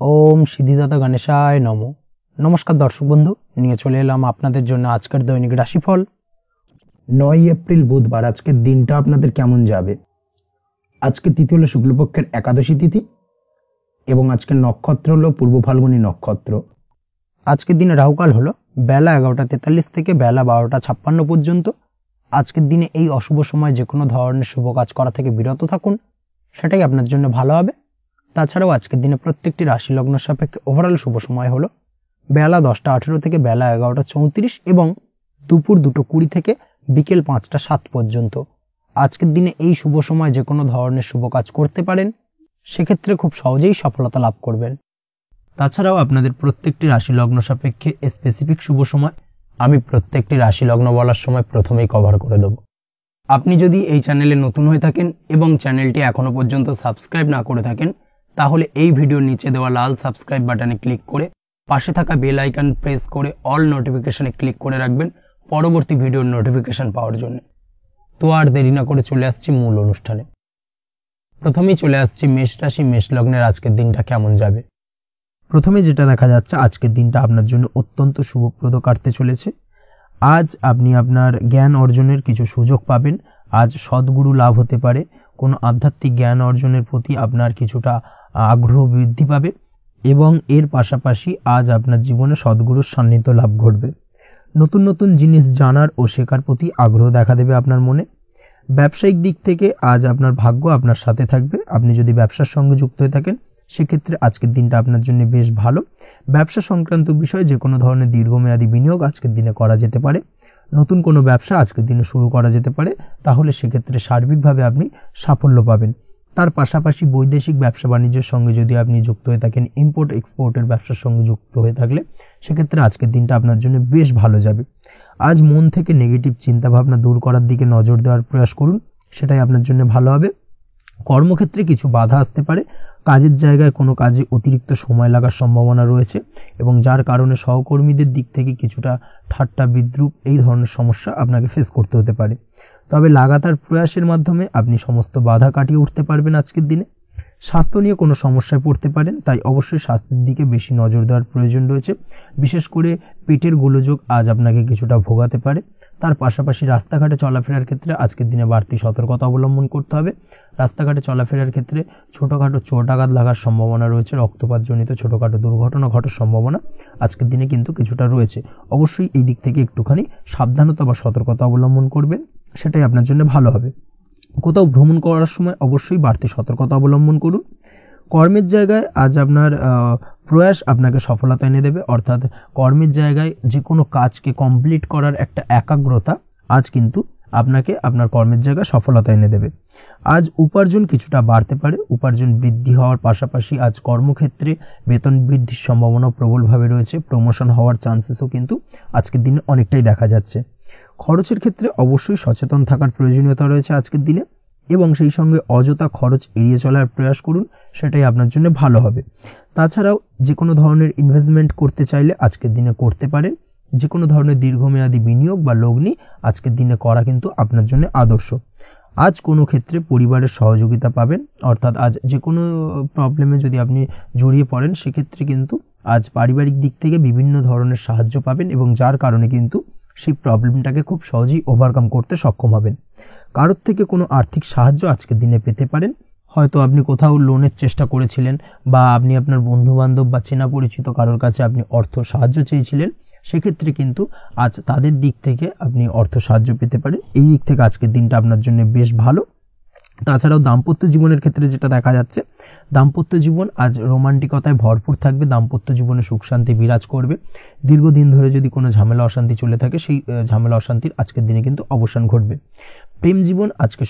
ওম সিদ্ধিদাতা গণেশায় নমো। নমস্কার দর্শক বন্ধু, নিয়ে চলে এলাম আপনাদের জন্য আজকের দৈনিক রাশিফল। 9 এপ্রিল বুধবার। আজকের দিনটা আপনাদের কেমন যাবে? আজকে তিথি হলো শুক্লপক্ষের একাদশী তিথি এবং আজকের নক্ষত্র হলো পূর্ব ফাল্গুনী নক্ষত্র। আজকের দিনে রাহুকাল হলো বেলা 11:43 থেকে বেলা 12:56 পর্যন্ত। আজকের দিনে এই অশুভ সময় যে কোনো ধরনের শুভ কাজ করা থেকে বিরত থাকুন, সেটাই আপনার জন্য ভালো হবে। তাছাড়াও আজকের দিনে প্রত্যেকটি রাশি লগ্ন সাপেক্ষে ওভারঅল শুভ সময় হলো বেলা 10:18 থেকে বেলা 11:34 এবং দুপুর 2:20 থেকে বিকেল 5:07 পর্যন্ত। আজকের দিনে এই শুভ সময় যে কোনো ধরনের শুভ কাজ করতে পারেন, সেক্ষেত্রে খুব সহজেই সফলতা লাভ করবেন। তাছাড়াও আপনাদের প্রত্যেকটি রাশি লগ্ন সাপেক্ষে স্পেসিফিক শুভ সময় আমি প্রত্যেকটি রাশি লগ্ন বলার সময় প্রথমেই কভার করে দেব। আপনি যদি এই চ্যানেলে নতুন হয়ে থাকেন এবং চ্যানেলটি এখনো পর্যন্ত সাবস্ক্রাইব না করে থাকেন, তাহলে এই ভিডিওর নিচে দেওয়া লাল সাবস্ক্রাইব বাটনে ক্লিক করে পাশে থাকা বেল আইকন প্রেস করে অল নোটিফিকেশনে ক্লিক করে রাখবেন পরবর্তী ভিডিওর নোটিফিকেশন পাওয়ার জন্য। তো আর দেরি না করে চলে আসছি মূল অনুষ্ঠানে। প্রথমেই চলে আসছি মেষ রাশি মেষ লগ্নের আজকের দিনটা কেমন যাবে। প্রথমে যেটা দেখা যাচ্ছে, আজকের দিনটা আপনার জন্য অত্যন্ত শুভপ্রদ কাটতে চলেছে। আজ আপনি আপনার জ্ঞান অর্জনের কিছু সুযোগ পাবেন। আজ সদ্গুরু লাভ হতে পারে। কোনো আধ্যাত্মিক জ্ঞান অর্জনের প্রতি আপনার কিছুটা আগ্রহ বৃদ্ধি পাবে এবং এর পাশাপাশি আজ আপনার জীবনে সদ্গুরুর সান্নিধ্য লাভ ঘটবে। নতুন নতুন জিনিস জানার ও শেখার প্রতি আগ্রহ দেখা দেবে আপনার মনে। ব্যবসায়িক দিক থেকে আজ আপনার ভাগ্য আপনার সাথে থাকবে। আপনি যদি ব্যবসার সঙ্গে যুক্ত হয়ে থাকেন, সেক্ষেত্রে আজকের দিনটা আপনার জন্য বেশ ভালো। ব্যবসা সংক্রান্ত বিষয়ে যে কোনো ধরনের দীর্ঘমেয়াদী বিনিয়োগ আজকের দিনে করা যেতে পারে। নতুন কোনো ব্যবসা আজকের দিনে শুরু করা যেতে পারে, তাহলে সেক্ষেত্রে সার্বিকভাবে আপনি সাফল্য পাবেন। তার পাশাপাশি বৈদেশিক ব্যবসা বাণিজ্যের সঙ্গে যদি আপনি যুক্ত হয়ে থাকেন, ইম্পোর্ট এক্সপোর্টের ব্যবসার সঙ্গে যুক্ত হয়ে থাকলে, সেক্ষেত্রে আজকের দিনটা আপনার জন্য বেশ ভালো যাবে। আজ মন থেকে নেগেটিভ চিন্তাভাবনা দূর করার দিকে নজর দেওয়ার প্রয়াস করুন, সেটাই আপনার জন্য ভালো হবে। কর্মক্ষেত্রে কিছু বাধা আসতে পারে। কাজের জায়গায় কোনো কাজে অতিরিক্ত সময় লাগার সম্ভাবনা রয়েছে এবং যার কারণে সহকর্মীদের দিক থেকে কিছুটা ঠাট্টা বিদ্রূপ এই ধরনের সমস্যা আপনাকে ফেস করতে হতে পারে। তবে লাগাতার প্রয়াসের মাধ্যমে আপনি সমস্ত বাধা কাটিয়ে উঠতে পারবেন আজকের দিনে। স্বাস্থ্য নিয়ে কোনো সমস্যায় পড়তে পারেন, তাই অবশ্যই স্বাস্থ্যের দিকে বেশি নজর দেওয়ার প্রয়োজন রয়েছে। বিশেষ করে পেটের গোলযোগ আজ আপনাকে কিছুটা ভোগাতে পারে। তার পাশাপাশি রাস্তাঘাটে চলাফেরার ক্ষেত্রে আজকের দিনে বাড়তি সতর্কতা অবলম্বন করতে হবে। রাস্তাঘাটে চলাফেরার ক্ষেত্রে ছোটোখাটো চোট আঘাত লাগার সম্ভাবনা রয়েছে। রক্তপাতজনিত ছোটোখাটো দুর্ঘটনা ঘটার সম্ভাবনা আজকের দিনে কিন্তু কিছুটা রয়েছে। অবশ্যই এই দিক থেকে একটুখানি সাবধানতা বা সতর্কতা অবলম্বন করবেন, সেটাই আপনার জন্য ভালো হবে। কোথাও ভ্রমণ করার সময় অবশ্যই বাড়তি সতর্কতা অবলম্বন করুন। কর্মের জায়গায় আজ আপনার প্রয়াস আপনাকে সফলতা এনে দেবে, অর্থাৎ কর্মের জায়গায় যে কোনো কাজকে কমপ্লিট করার একটা একাগ্রতা আজ কিন্তু আপনাকে আপনার কর্মের জায়গায় সফলতা এনে দেবে। আজ উপার্জন কিছুটা বাড়তে পারে। উপার্জন বৃদ্ধি হওয়ার পাশাপাশি আজ কর্মক্ষেত্রে বেতন বৃদ্ধির সম্ভাবনা প্রবলভাবে রয়েছে। প্রমোশন হওয়ার চান্সেসও কিন্তু আজকের দিনে অনেকটাই দেখা যাচ্ছে। খরচের ক্ষেত্রে অবশ্যই সচেতন থাকার প্রয়োজনীয়তা রয়েছে আজকের দিনে এবং সেই সঙ্গে অযথা খরচ এড়িয়ে চলার প্রয়াস করুন, সেটাই আপনার জন্য ভালো হবে। তাছাড়াও যে কোনো ধরনের ইনভেস্টমেন্ট করতে চাইলে আজকের দিনে করতে পারেন। যে কোনো ধরনের দীর্ঘমেয়াদী বিনিয়োগ বা লগ্নি আজকের দিনে করা কিন্তু আপনার জন্য আদর্শ। আজ কোনো ক্ষেত্রে পরিবারের সহযোগিতা পাবেন, অর্থাৎ আজ যে কোনো প্রবলেমে যদি আপনি জড়িয়ে পড়েন, সেক্ষেত্রে কিন্তু আজ পারিবারিক দিক থেকে বিভিন্ন ধরনের সাহায্য পাবেন এবং যার কারণে কিন্তু সেই প্রবলেমটাকে খুব সহজেই ওভারকাম করতে সক্ষম হবেন। কারোর থেকে কোনো আর্থিক সাহায্য আজকের দিনে পেতে পারেন। হয়তো আপনি কোথাও লোনের চেষ্টা করেছিলেন বা আপনি আপনার বন্ধুবান্ধব বা চেনা পরিচিত কারোর কাছে আপনি অর্থ সাহায্য চেয়েছিলেন, সেক্ষেত্রে কিন্তু আজ তাদের দিক থেকে আপনি অর্থ সাহায্য পেতে পারেন। এই দিক থেকে আজকের দিনটা আপনার জন্য বেশ ভালো। তাছাড়াও দাম্পত্য জীবনের ক্ষেত্রে যেটা দেখা যাচ্ছে, দাম্পত্য জীবন আজ রোমান্টিকতায় ভরপুর থাকবে। দাম্পত্য জীবনে সুখ শান্তি বিরাজ করবে। দীর্ঘদিন ধরে যদি কোনো ঝামেলা অশান্তি চলে থাকে, সেই ঝামেলা অশান্তির আজকের দিনে কিন্তু অবসান ঘটবে। প্রেম জীবন আজকে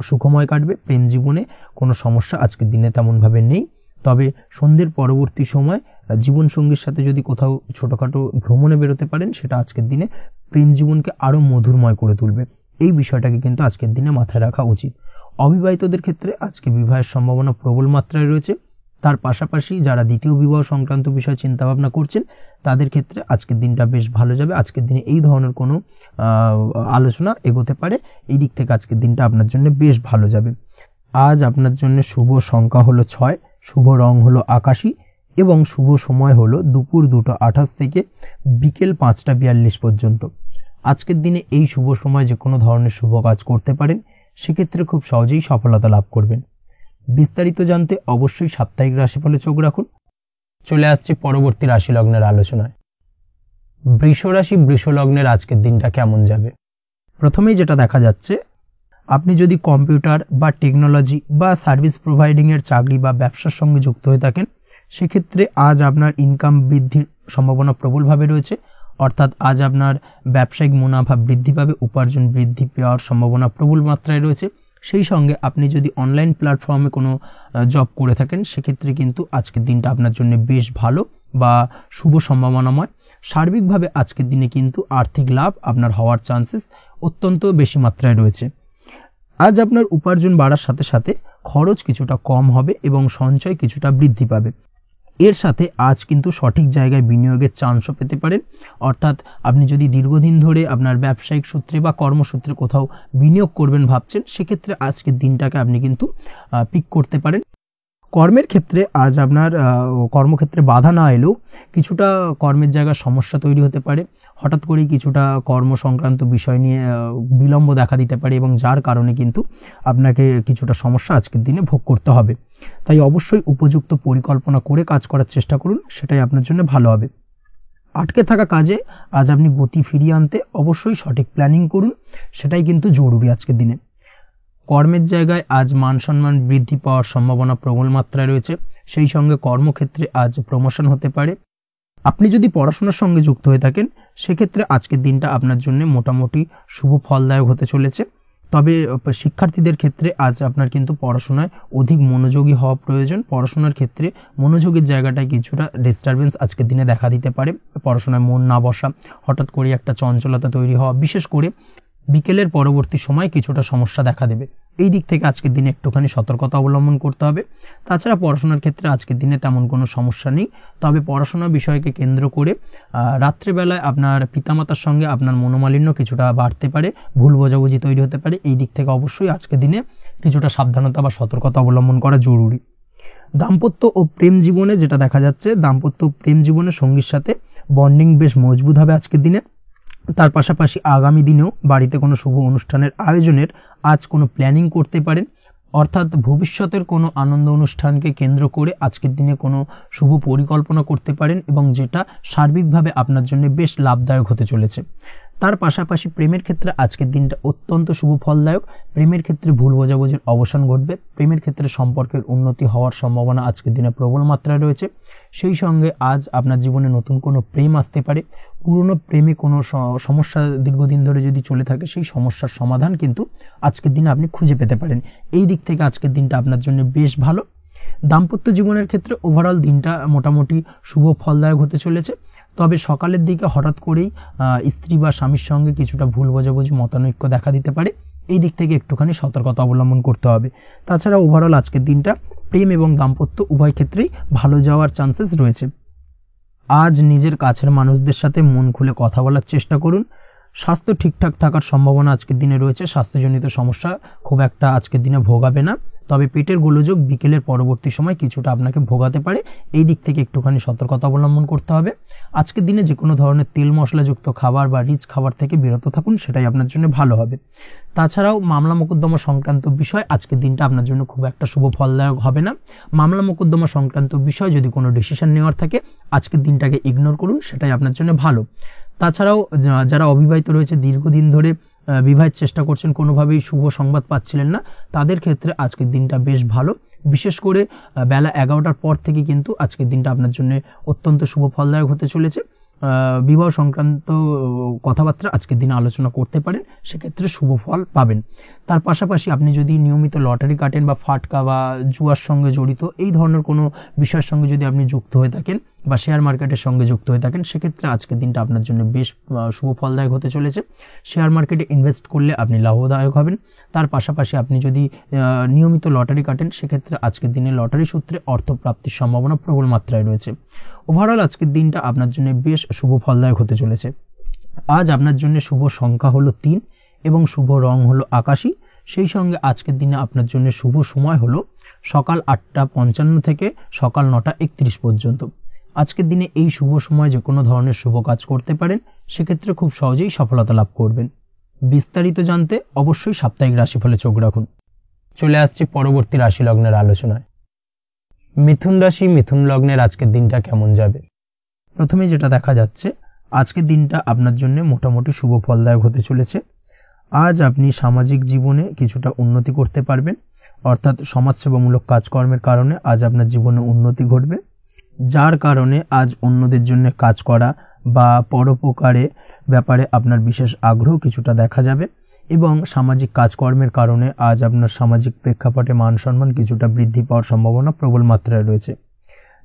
সুখময় কাটবে। প্রেম জীবনে কোনো সমস্যা আজকের দিনে তেমনভাবে নেই। তবে সন্ধ্যের পরবর্তী সময় জীবনসঙ্গীর সাথে যদি কোথাও ছোটোখাটো ভ্রমণে বেরোতে পারেন, সেটা আজকের দিনে প্রেম জীবনকে আরও মধুরময় করে তুলবে। এই বিষয়টাকে কিন্তু আজকের দিনে মাথায় রাখা উচিত। অবিবাহিতদের ক্ষেত্রে আজকে বিবাহের সম্ভাবনা প্রবল মাত্রায় রয়েছে। তার পাশাপাশি যারা দ্বিতীয় বিবাহ সংক্রান্ত বিষয়ে চিন্তাভাবনা করছেন, তাদের ক্ষেত্রে আজকের দিনটা বেশ ভালো যাবে। আজকের দিনে এই ধরনের কোনো আলোচনা এগোতে পারে। এই দিক থেকে আজকের দিনটা আপনার জন্য বেশ ভালো যাবে। আজ আপনার জন্য শুভ সংখ্যা হলো 6, শুভ রং হলো আকাশী এবং শুভ সময় হলো দুপুর 2:28 থেকে বিকেল 5:42 পর্যন্ত। আজকের দিনে এই শুভ সময় যে কোনো ধরনের শুভ কাজ করতে পারেন, সেক্ষেত্রে খুব সহজেই সফলতা লাভ করবেন। বিস্তারিত জানতে অবশ্যই সাপ্তাহিক রাশিফলে চোখ রাখুন। চলে আসছে পরবর্তী রাশি লগ্নের আলোচনায়। বৃষ রাশি বৃষ লগ্নের আজকের দিনটা কেমন যাবে? প্রথমেই যেটা দেখা যাচ্ছে, আপনি যদি কম্পিউটার বা টেকনোলজি বা সার্ভিস প্রোভাইডিং এর চাকরি বা ব্যবসার সঙ্গে যুক্ত হয়ে থাকেন, সেক্ষেত্রে আজ আপনার ইনকাম বৃদ্ধির সম্ভাবনা প্রবলভাবে রয়েছে। অর্থাৎ আজ আপনার ব্যবসায়িক মুনাফা বৃদ্ধি পাবে, উপার্জন বৃদ্ধি পাওয়ার সম্ভাবনা প্রবল মাত্রায় রয়েছে। সেই সঙ্গে আপনি যদি অনলাইন প্ল্যাটফর্মে কোনো জব করে থাকেন, সেক্ষেত্রে কিন্তু আজকের দিনটা আপনার জন্য বেশ ভালো বা শুভ সম্ভাবনাময়। সার্বিকভাবে আজকের দিনে কিন্তু আর্থিক লাভ আপনার হওয়ার চান্সেস অত্যন্ত বেশি মাত্রায় রয়েছে। আজ আপনার উপার্জন বাড়ার সাথে সাথে খরচ কিছুটা কম হবে এবং সঞ্চয় কিছুটা বৃদ্ধি পাবে। এর সাথে আজ কিন্তু সঠিক জায়গায় বিনিয়োগের চান্সও পেতে পারেন। অর্থাৎ আপনি যদি দীর্ঘদিন ধরে আপনার ব্যবসায়িক সূত্রে বা কর্মসূত্রে কোথাও বিনিয়োগ করবেন ভাবছেন, সেক্ষেত্রে আজকের দিনটাকে আপনি কিন্তু পিক করতে পারেন। কর্মের ক্ষেত্রে আজ আপনার কর্মক্ষেত্রে বাধা না এলেও কিছুটা কর্মের জায়গায় সমস্যা তৈরি হতে পারে। হঠাৎ করেই কিছুটা কর্ম সংক্রান্ত বিষয় নিয়ে বিলম্ব দেখা দিতে পারে এবং যার কারণে কিন্তু আপনাকে কিছুটা সমস্যা আজকের দিনে ভোগ করতে হবে। তাই অবশ্যই উপযুক্ত পরিকল্পনা করে কাজ করার চেষ্টা করুন, সেটাই আপনার জন্য ভালো হবে। আটকে থাকা কাজে আজ আপনি গতি ফিরিয়ে আনতে অবশ্যই সঠিক প্ল্যানিং করুন, সেটাই কিন্তু জরুরি আজকের দিনে। কর্মের জায়গায় আজ মান সম্মান বৃদ্ধি পাওয়ার সম্ভাবনা প্রবল মাত্রায় রয়েছে। সেই সঙ্গে কর্মক্ষেত্রে আজ প্রমোশন হতে পারে। আপনি যদি পড়াশোনার সঙ্গে যুক্ত হয়ে থাকেন, সেক্ষেত্রে আজকের দিনটা আপনার জন্য মোটামুটি শুভ ফলদায়ক হতে চলেছে। তবে শিক্ষার্থীদের ক্ষেত্রে আজ আপনার কিন্তু পড়াশোনায় অধিক মনোযোগী হওয়া প্রয়োজন। পড়াশোনার ক্ষেত্রে মনোযোগের জায়গাটায় কিছুটা ডিস্টারবেন্স আজকের দিনে দেখা দিতে পারে। পড়াশোনায় মন না বসা, হঠাৎ করে একটা চঞ্চলতা তৈরি হওয়া, বিশেষ করে বিকেলের পরবর্তী সময় কিছুটা সমস্যা দেখা দেবে। এই দিক থেকে আজকের দিনে একটুখানি সতর্কতা অবলম্বন করতে হবে। তাছাড়া পড়াশোনার ক্ষেত্রে আজকের দিনে তেমন কোনো সমস্যা নেই। তবে পড়াশোনার বিষয়কে কেন্দ্র করে রাত্রেবেলায় আপনার পিতামাতার সঙ্গে আপনার মনোমালিন্য কিছুটা বাড়তে পারে, ভুল বোঝাবুঝি তৈরি হতে পারে। এই দিক থেকে অবশ্যই আজকের দিনে কিছুটা সাবধানতা বা সতর্কতা অবলম্বন করা জরুরি। দাম্পত্য ও প্রেম জীবনে যেটা দেখা যাচ্ছে, দাম্পত্য প্রেম জীবনে সঙ্গীর সাথে বন্ডিং বেশ মজবুত হবে আজকের দিনে। তার পাশাপাশি আগামী দিনেও বাড়িতে কোনো শুভ অনুষ্ঠানের আয়োজনের আজ কোনো প্ল্যানিং করতে পারেন। অর্থাৎ ভবিষ্যতের কোনো আনন্দ অনুষ্ঠানকে কেন্দ্র করে আজকের দিনে কোনো শুভ পরিকল্পনা করতে পারেন এবং যেটা সার্বিকভাবে আপনার জন্য বেশ লাভদায়ক হতে চলেছে। তার পাশাপাশি প্রেমের ক্ষেত্রে আজকের দিনটা অত্যন্ত শুভ ফলদায়ক। প্রেমের ক্ষেত্রে ভুল বোঝাবুঝির অবসান ঘটবে। প্রেমের ক্ষেত্রে সম্পর্কের উন্নতি হওয়ার সম্ভাবনা আজকের দিনে প্রবল মাত্রায় রয়েছে। সেই সঙ্গে আজ আপনার জীবনে নতুন কোনো প্রেম আসতে পারে। পুরনো প্রেমে কোনো সমস্যা দীর্ঘদিন ধরে যদি চলে থাকে, সেই সমস্যার সমাধান কিন্তু আজকের দিনে আপনি খুঁজে পেতে পারেন। এই দিক থেকে আজকের দিনটা আপনার জন্য বেশ ভালো। দাম্পত্য জীবনের ক্ষেত্রে ওভারঅল দিনটা মোটামুটি শুভ ফলদায়ক হতে চলেছে। তবে সকালের দিকে হঠাৎ করেই স্ত্রী বা স্বামীর সঙ্গে কিছুটা ভুল বোঝাবুঝি, মতানৈক্য দেখা দিতে পারে। এই দিক থেকে একটুখানি সতর্কতা অবলম্বন করতে হবে। তাছাড়া ওভারঅল আজকের দিনটা প্রেম এবং দাম্পত্য উভয় ক্ষেত্রেই ভালো যাওয়ার চান্সেস রয়েছে। আজ নিজের কাছের মানুষদের সাথে মন খুলে কথা বলার চেষ্টা করুন। স্বাস্থ্য ঠিকঠাক থাকার সম্ভাবনা আজকের দিনে রয়েছে। স্বাস্থ্যজনিত সমস্যা খুব একটা আজকের দিনে ভোগাবে না। তবে পেটের গোলযোগ বিকেলের পরবর্তী সময় কিছুটা আপনাকে ভোগাতে পারে। এই দিক থেকে একটুখানি সতর্কতা অবলম্বন করতে হবে। আজকের দিনে যে কোনো ধরনের তেল মশলাযুক্ত খাবার বা রিচ খাবার থেকে বিরত থাকুন, সেটাই আপনার জন্য ভালো হবে। তাছাড়াও মামলা মোকদ্দমা সংক্রান্ত বিষয় আজকের দিনটা আপনার জন্য খুব একটা শুভ ফলদায়ক হবে না। মামলা মোকদ্দমা সংক্রান্ত বিষয় যদি কোনো ডিসিশন নেওয়ার থাকে, আজকের দিনটাকে ইগনোর করুন, সেটাই আপনার জন্য ভালো। তাছাড়াও যারা অবিবাহিত রয়েছে, দীর্ঘদিন ধরে বিবাহের চেষ্টা করছেন, কোনোভাবেই শুভ সংবাদ পাচ্ছিলেন না, তাদের ক্ষেত্রে আজকের দিনটা বেশ ভালো। বিশেষ করে বেলা 11টার পর থেকে কিন্তু আজকের দিনটা আপনার জন্য অত্যন্ত শুভ ফলদায়ক হতে চলেছে। বিবাহ সংক্রান্ত কথাবার্তা আজকের দিনে আলোচনা করতে পারেন, সেক্ষেত্রে শুভ ফল পাবেন। তার পাশাপাশি আপনি যদি নিয়মিত লটারি কাটেন বা ফাটকা বা জুয়ার সঙ্গে জড়িত এই ধরনের কোনো বিষয়ের সঙ্গে যদি আপনি যুক্ত হয়ে থাকেন বা শেয়ার মার্কেটের সঙ্গে যুক্ত হয়ে থাকেন, সেক্ষেত্রে আজকের দিনটা আপনার জন্য বেশ শুভ ফলদায়ক হতে চলেছে। শেয়ার মার্কেটে ইনভেস্ট করলে আপনি লাভদায়ক হবেন। তার পাশাপাশি আপনি যদি নিয়মিত লটারি কাটেন, সেক্ষেত্রে আজকের দিনে লটারি সূত্রে অর্থ প্রাপ্তির সম্ভাবনা প্রবল মাত্রায় রয়েছে। ওভারঅল আজকের দিনটা আপনার জন্য বেশ শুভ ফলদায়ক হতে চলেছে। আজ আপনার জন্য শুভ সংখ্যা হলো 3 এবং শুভ রং হলো আকাশী। সেই সঙ্গে আজকের দিনে আপনার জন্য শুভ সময় হলো সকাল 8:55 থেকে সকাল 9:31 পর্যন্ত। আজকের দিনে এই শুভ সময় যে কোনো ধরনের শুভ কাজ করতে পারেন, সেক্ষেত্রে খুব সহজেই সফলতা লাভ করবেন। বিস্তারিত জানতে অবশ্যই সাপ্তাহিক রাশিফলে চোখ রাখুন। চলে আসছি পরবর্তী রাশি লগ্নের আলোচনায়। মিথুন রাশি, মিথুন লগ্নের আজকের দিনটা কেমন যাবে? প্রথমে যেটা দেখা যাচ্ছে, আজকের দিনটা আপনার জন্য মোটামুটি শুভ ফলদায়ক হতে চলেছে। আজ আপনি সামাজিক জীবনে কিছুটা উন্নতি করতে পারবেন, অর্থাৎ সমাজসেবামূলক কাজকর্মের কারণে আজ আপনার জীবনে উন্নতি ঘটবে, যার কারণে আজ অন্যদের জন্য কাজ করা বা পরোপকারে ব্যাপারে আপনার বিশেষ আগ্রহ কিছুটা দেখা যাবে এবং সামাজিক কাজকর্মের কারণে আজ আপনার সামাজিক প্রেক্ষাপটে মান সম্মান কিছুটা বৃদ্ধি পাওয়ার সম্ভাবনা প্রবল মাত্রায় রয়েছে।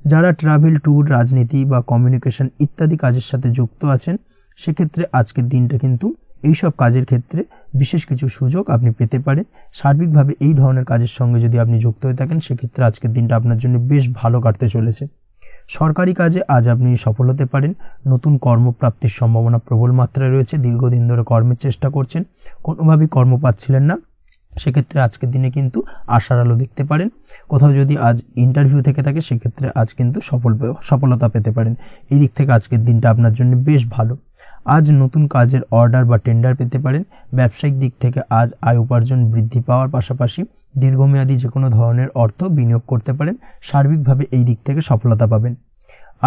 যারা ট্রাভেল, ট্যুর, রাজনীতি বা কমিউনিকেশন ইত্যাদি কাজের সাথে যুক্ত আছেন, সেক্ষেত্রে আজকের দিনটা কিন্তু এইসব কাজের ক্ষেত্রে বিশেষ কিছু সুযোগ আপনি পেতে পারেন। সার্বিকভাবে এই ধরনের কাজের সঙ্গে যদি আপনি যুক্ত হয়ে থাকেন, সেক্ষেত্রে আজকের দিনটা আপনার জন্য বেশ ভালো কাটতে চলেছে। সরকারি কাজে আজ আপনি সফল হতে পারেন। নতুন কর্মপ্রাপ্তির সম্ভাবনা প্রবল মাত্রায় রয়েছে। দীর্ঘদিন ধরে কর্মের চেষ্টা করছেন, কোনোভাবেই কর্ম পাচ্ছিলেন না, সেক্ষেত্রে আজকের দিনে কিন্তু আশার আলো দেখতে পারেন। কোথাও যদি আজ ইন্টারভিউ থেকে থাকে, সেক্ষেত্রে আজ কিন্তু সফলতা পেতে পারেন। এই দিক থেকে আজকের দিনটা আপনার জন্য বেশ ভালো। আজ নতুন কাজের অর্ডার বা টেন্ডার পেতে পারেন। ব্যবসায়িক দিক থেকে আজ আয় উপার্জন বৃদ্ধি পাওয়ার পাশাপাশি দীর্ঘমেয়াদী যে কোনো ধরনের অর্থ বিনিয়োগ করতে পারেন। সার্বিকভাবে এই দিক থেকে সফলতা পাবেন।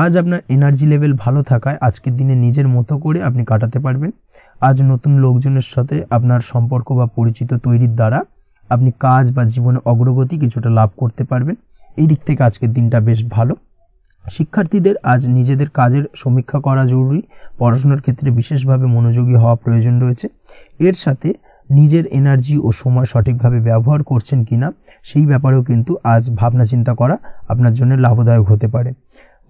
আজ আপনার এনার্জি লেভেল ভালো থাকায় আজকের দিনে নিজের মতো করে আপনি কাটাতে পারবেন। আজ নতুন লোকজনের সাথে আপনার সম্পর্ক বা পরিচিত তৈরির দ্বারা আপনি কাজ বা জীবনে অগ্রগতি কিছুটা লাভ করতে পারবেন। এই দিক থেকে আজকের দিনটা বেশ ভালো। শিক্ষার্থীদের আজ নিজেদের কাজের সমীক্ষা করা জরুরি। পড়াশোনার ক্ষেত্রে বিশেষভাবে মনোযোগী হওয়া প্রয়োজন রয়েছে। এর সাথে নিজের এনার্জি ও সময় সঠিকভাবে ব্যবহার করছেন কিনা, সেই ব্যাপারেও কিন্তু আজ ভাবনা চিন্তা করা আপনার জন্য লাভদায়ক হতে পারে।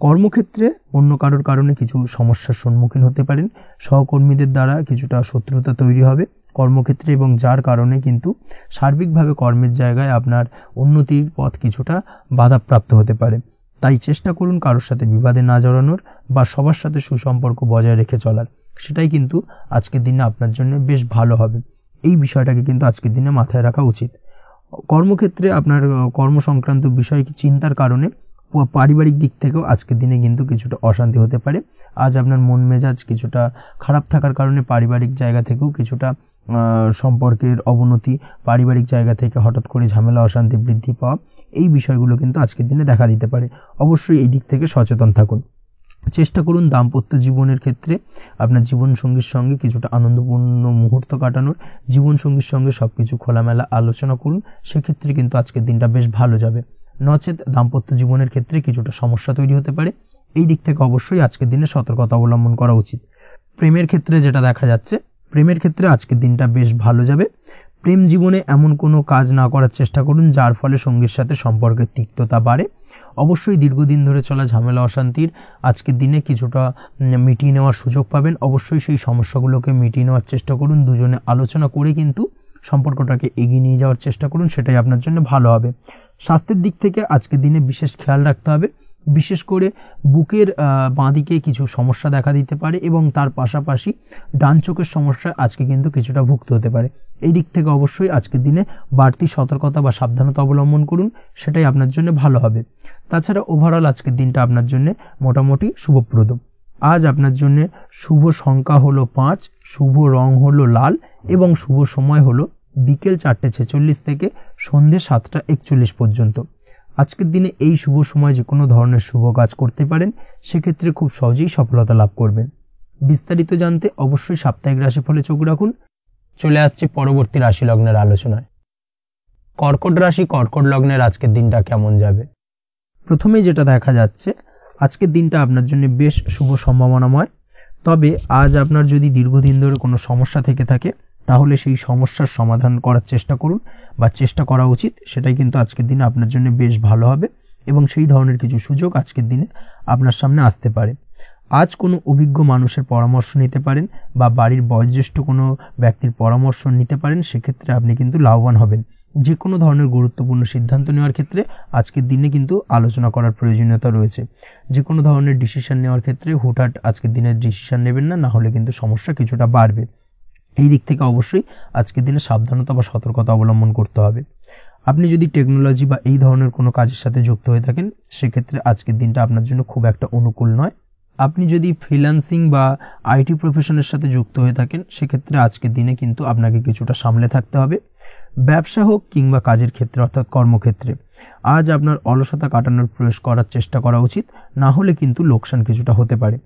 কর্মক্ষেত্রে অন্য কারোর কারণে কিছু সমস্যার সম্মুখীন হতে পারেন। সহকর্মীদের দ্বারা কিছুটা শত্রুতা তৈরি হবে কর্মক্ষেত্রে, এবং যার কারণে কিন্তু সার্বিকভাবে কর্মের জায়গায় আপনার উন্নতির পথ কিছুটা বাধাপ্রাপ্ত হতে পারে। তাই চেষ্টা করুন কারোর সাথে বিবাদে না জড়ানোর বা সবার সাথে সুসম্পর্ক বজায় রেখে চলার। সেটাই কিন্তু আজকের দিনে আপনার জন্য বেশ ভালো হবে। এই বিষয়টাকে কিন্তু আজকের দিনে মাথায় রাখা উচিত। কর্মক্ষেত্রে আপনার কর্মসংক্রান্ত বিষয় চিন্তার কারণে পারিবারিক দিক থেকেও আজকের দিনে কিন্তু কিছুটা অশান্তি হতে পারে। আজ আপনার মন মেজাজ কিছুটা খারাপ থাকার কারণে পারিবারিক জায়গা থেকেও কিছুটা সম্পর্কের অবনতি, পারিবারিক জায়গা থেকে হঠাৎ করে ঝামেলা অশান্তি বৃদ্ধি পাওয়া, এই বিষয়গুলো কিন্তু আজকের দিনে দেখা দিতে পারে। অবশ্যই এই দিক থেকে সচেতন থাকুন। চেষ্টা করুন দাম্পত্য জীবনের ক্ষেত্রে আপনার জীবনসঙ্গীর সঙ্গে কিছুটা আনন্দপূর্ণ মুহূর্ত কাটানোর। জীবনসঙ্গীর সঙ্গে সবকিছু খোলামেলা আলোচনা করুন, সেক্ষেত্রে কিন্তু আজকের দিনটা বেশ ভালো যাবে। নচেত দাম্পত্য জীবনের ক্ষেত্রে কিছুটা সমস্যা তৈরি হতে পারে। এই দিক থেকে অবশ্যই আজকের দিনে সতর্কতা অবলম্বন করা উচিত। প্রেমের ক্ষেত্রে যেটা দেখা যাচ্ছে, প্রেমের ক্ষেত্রে আজকের দিনটা বেশ ভালো যাবে। প্রেম জীবনে এমন কোনো কাজ না করার চেষ্টা করুন যার ফলে সঙ্গীর সাথে সম্পর্কের তিক্ততা বাড়ে। অবশ্যই দীর্ঘদিন ধরে চলা ঝামেলা অশান্তির আজকের দিনে কিছুটা মিটিয়ে নেওয়ার সুযোগ পাবেন। অবশ্যই সেই সমস্যাগুলোকে মিটিয়ে নেওয়ার চেষ্টা করুন। দুজনে আলোচনা করে কিন্তু সম্পর্কটাকে এগিয়ে নিয়ে যাওয়ার চেষ্টা করুন, সেটাই আপনার জন্য ভালো হবে। স্বাস্থ্যের দিক থেকে আজকের দিনে বিশেষ খেয়াল রাখতে হবে। বিশেষ করে বুকের বাঁদিকে কিছু সমস্যা দেখা দিতে পারে এবং তার পাশাপাশি ডান চোখের সমস্যা আজকে কিন্তু কিছুটা ভুগতে হতে পারে। এই দিক থেকে অবশ্যই আজকের দিনে বাড়তি সতর্কতা বা সাবধানতা অবলম্বন করুন, সেটাই আপনার জন্য ভালো হবে। তাছাড়া ওভারঅল আজকের দিনটা আপনার জন্য মোটামুটি শুভপ্রদ। আজ আপনার জন্য শুভ সংখ্যা হলো 5, শুভ রং হলো লাল এবং শুভ সময় হলো বিকেল 4:46 থেকে সন্ধ্যে 7:41 পর্যন্ত। আজকের দিনে এই শুভ সময় যে কোনো ধরনের শুভ কাজ করতে পারেন, সেক্ষেত্রে খুব সহজেই সফলতা লাভ করবেন। বিস্তারিত জানতে অবশ্যই সাপ্তাহিক রাশিফলে চোখ রাখুন। চলে আসছি পরবর্তী রাশি লগ্নের আলোচনায়। কর্কট রাশি, কর্কট লগ্নের আজকের দিনটা কেমন যাবে? প্রথমেই যেটা দেখা যাচ্ছে, আজকের দিনটা আপনার জন্য বেশ শুভ সম্ভাবনাময়। তবে আজ আপনার যদি দীর্ঘদিন ধরে কোনো সমস্যা থেকে থাকে, তাহলে সেই সমস্যার সমাধান করার চেষ্টা করুন বা চেষ্টা করা উচিত। সেটাই কিন্তু আজকের দিনে আপনার জন্য বেশ ভালো হবে এবং সেই ধরনের কিছু সুযোগ আজকের দিনে আপনার সামনে আসতে পারে। আজ কোনো অভিজ্ঞ মানুষের পরামর্শ নিতে পারেন বা বাড়ির বয়োজ্যেষ্ঠ কোনো ব্যক্তির পরামর্শ নিতে পারেন, সেক্ষেত্রে আপনি কিন্তু লাভবান হবেন। যে কোনো ধরনের গুরুত্বপূর্ণ সিদ্ধান্ত নেওয়ার ক্ষেত্রে আজকের দিনে কিন্তু আলোচনা করার প্রয়োজনীয়তা রয়েছে। যে কোনো ধরনের ডিসিশন নেওয়ার ক্ষেত্রে হুটহাট আজকের দিনে ডিসিশন নেবেন না, না হলে কিন্তু সমস্যা কিছুটা বাড়বে। এই দিক থেকে অবশ্যই আজকের দিনে সাবধানতা বা সতর্কতা অবলম্বন করতে হবে। আপনি যদি টেকনোলজি বা এই ধরনের কোনো কাজের সাথে যুক্ত হয়ে থাকেন সেক্ষেত্রে আজকের দিনটা আপনার জন্য খুব একটা অনুকূল নয়। আপনি যদি ফ্রিল্যান্সিং বা আইটি প্রফেশনের সাথে যুক্ত হয়ে থাকেন সেক্ষেত্রে আজকের দিনে কিন্তু আপনাকে কিছুটা সামলে থাকতে হবে। ব্যবসা হোক কিংবা কাজের ক্ষেত্রে অর্থাৎ কর্মক্ষেত্রে আজ আপনার অলসতা কাটানোর প্রয়াস করার চেষ্টা করা উচিত, না হলে কিন্তু লোকসান কিছুটা হতে পারে।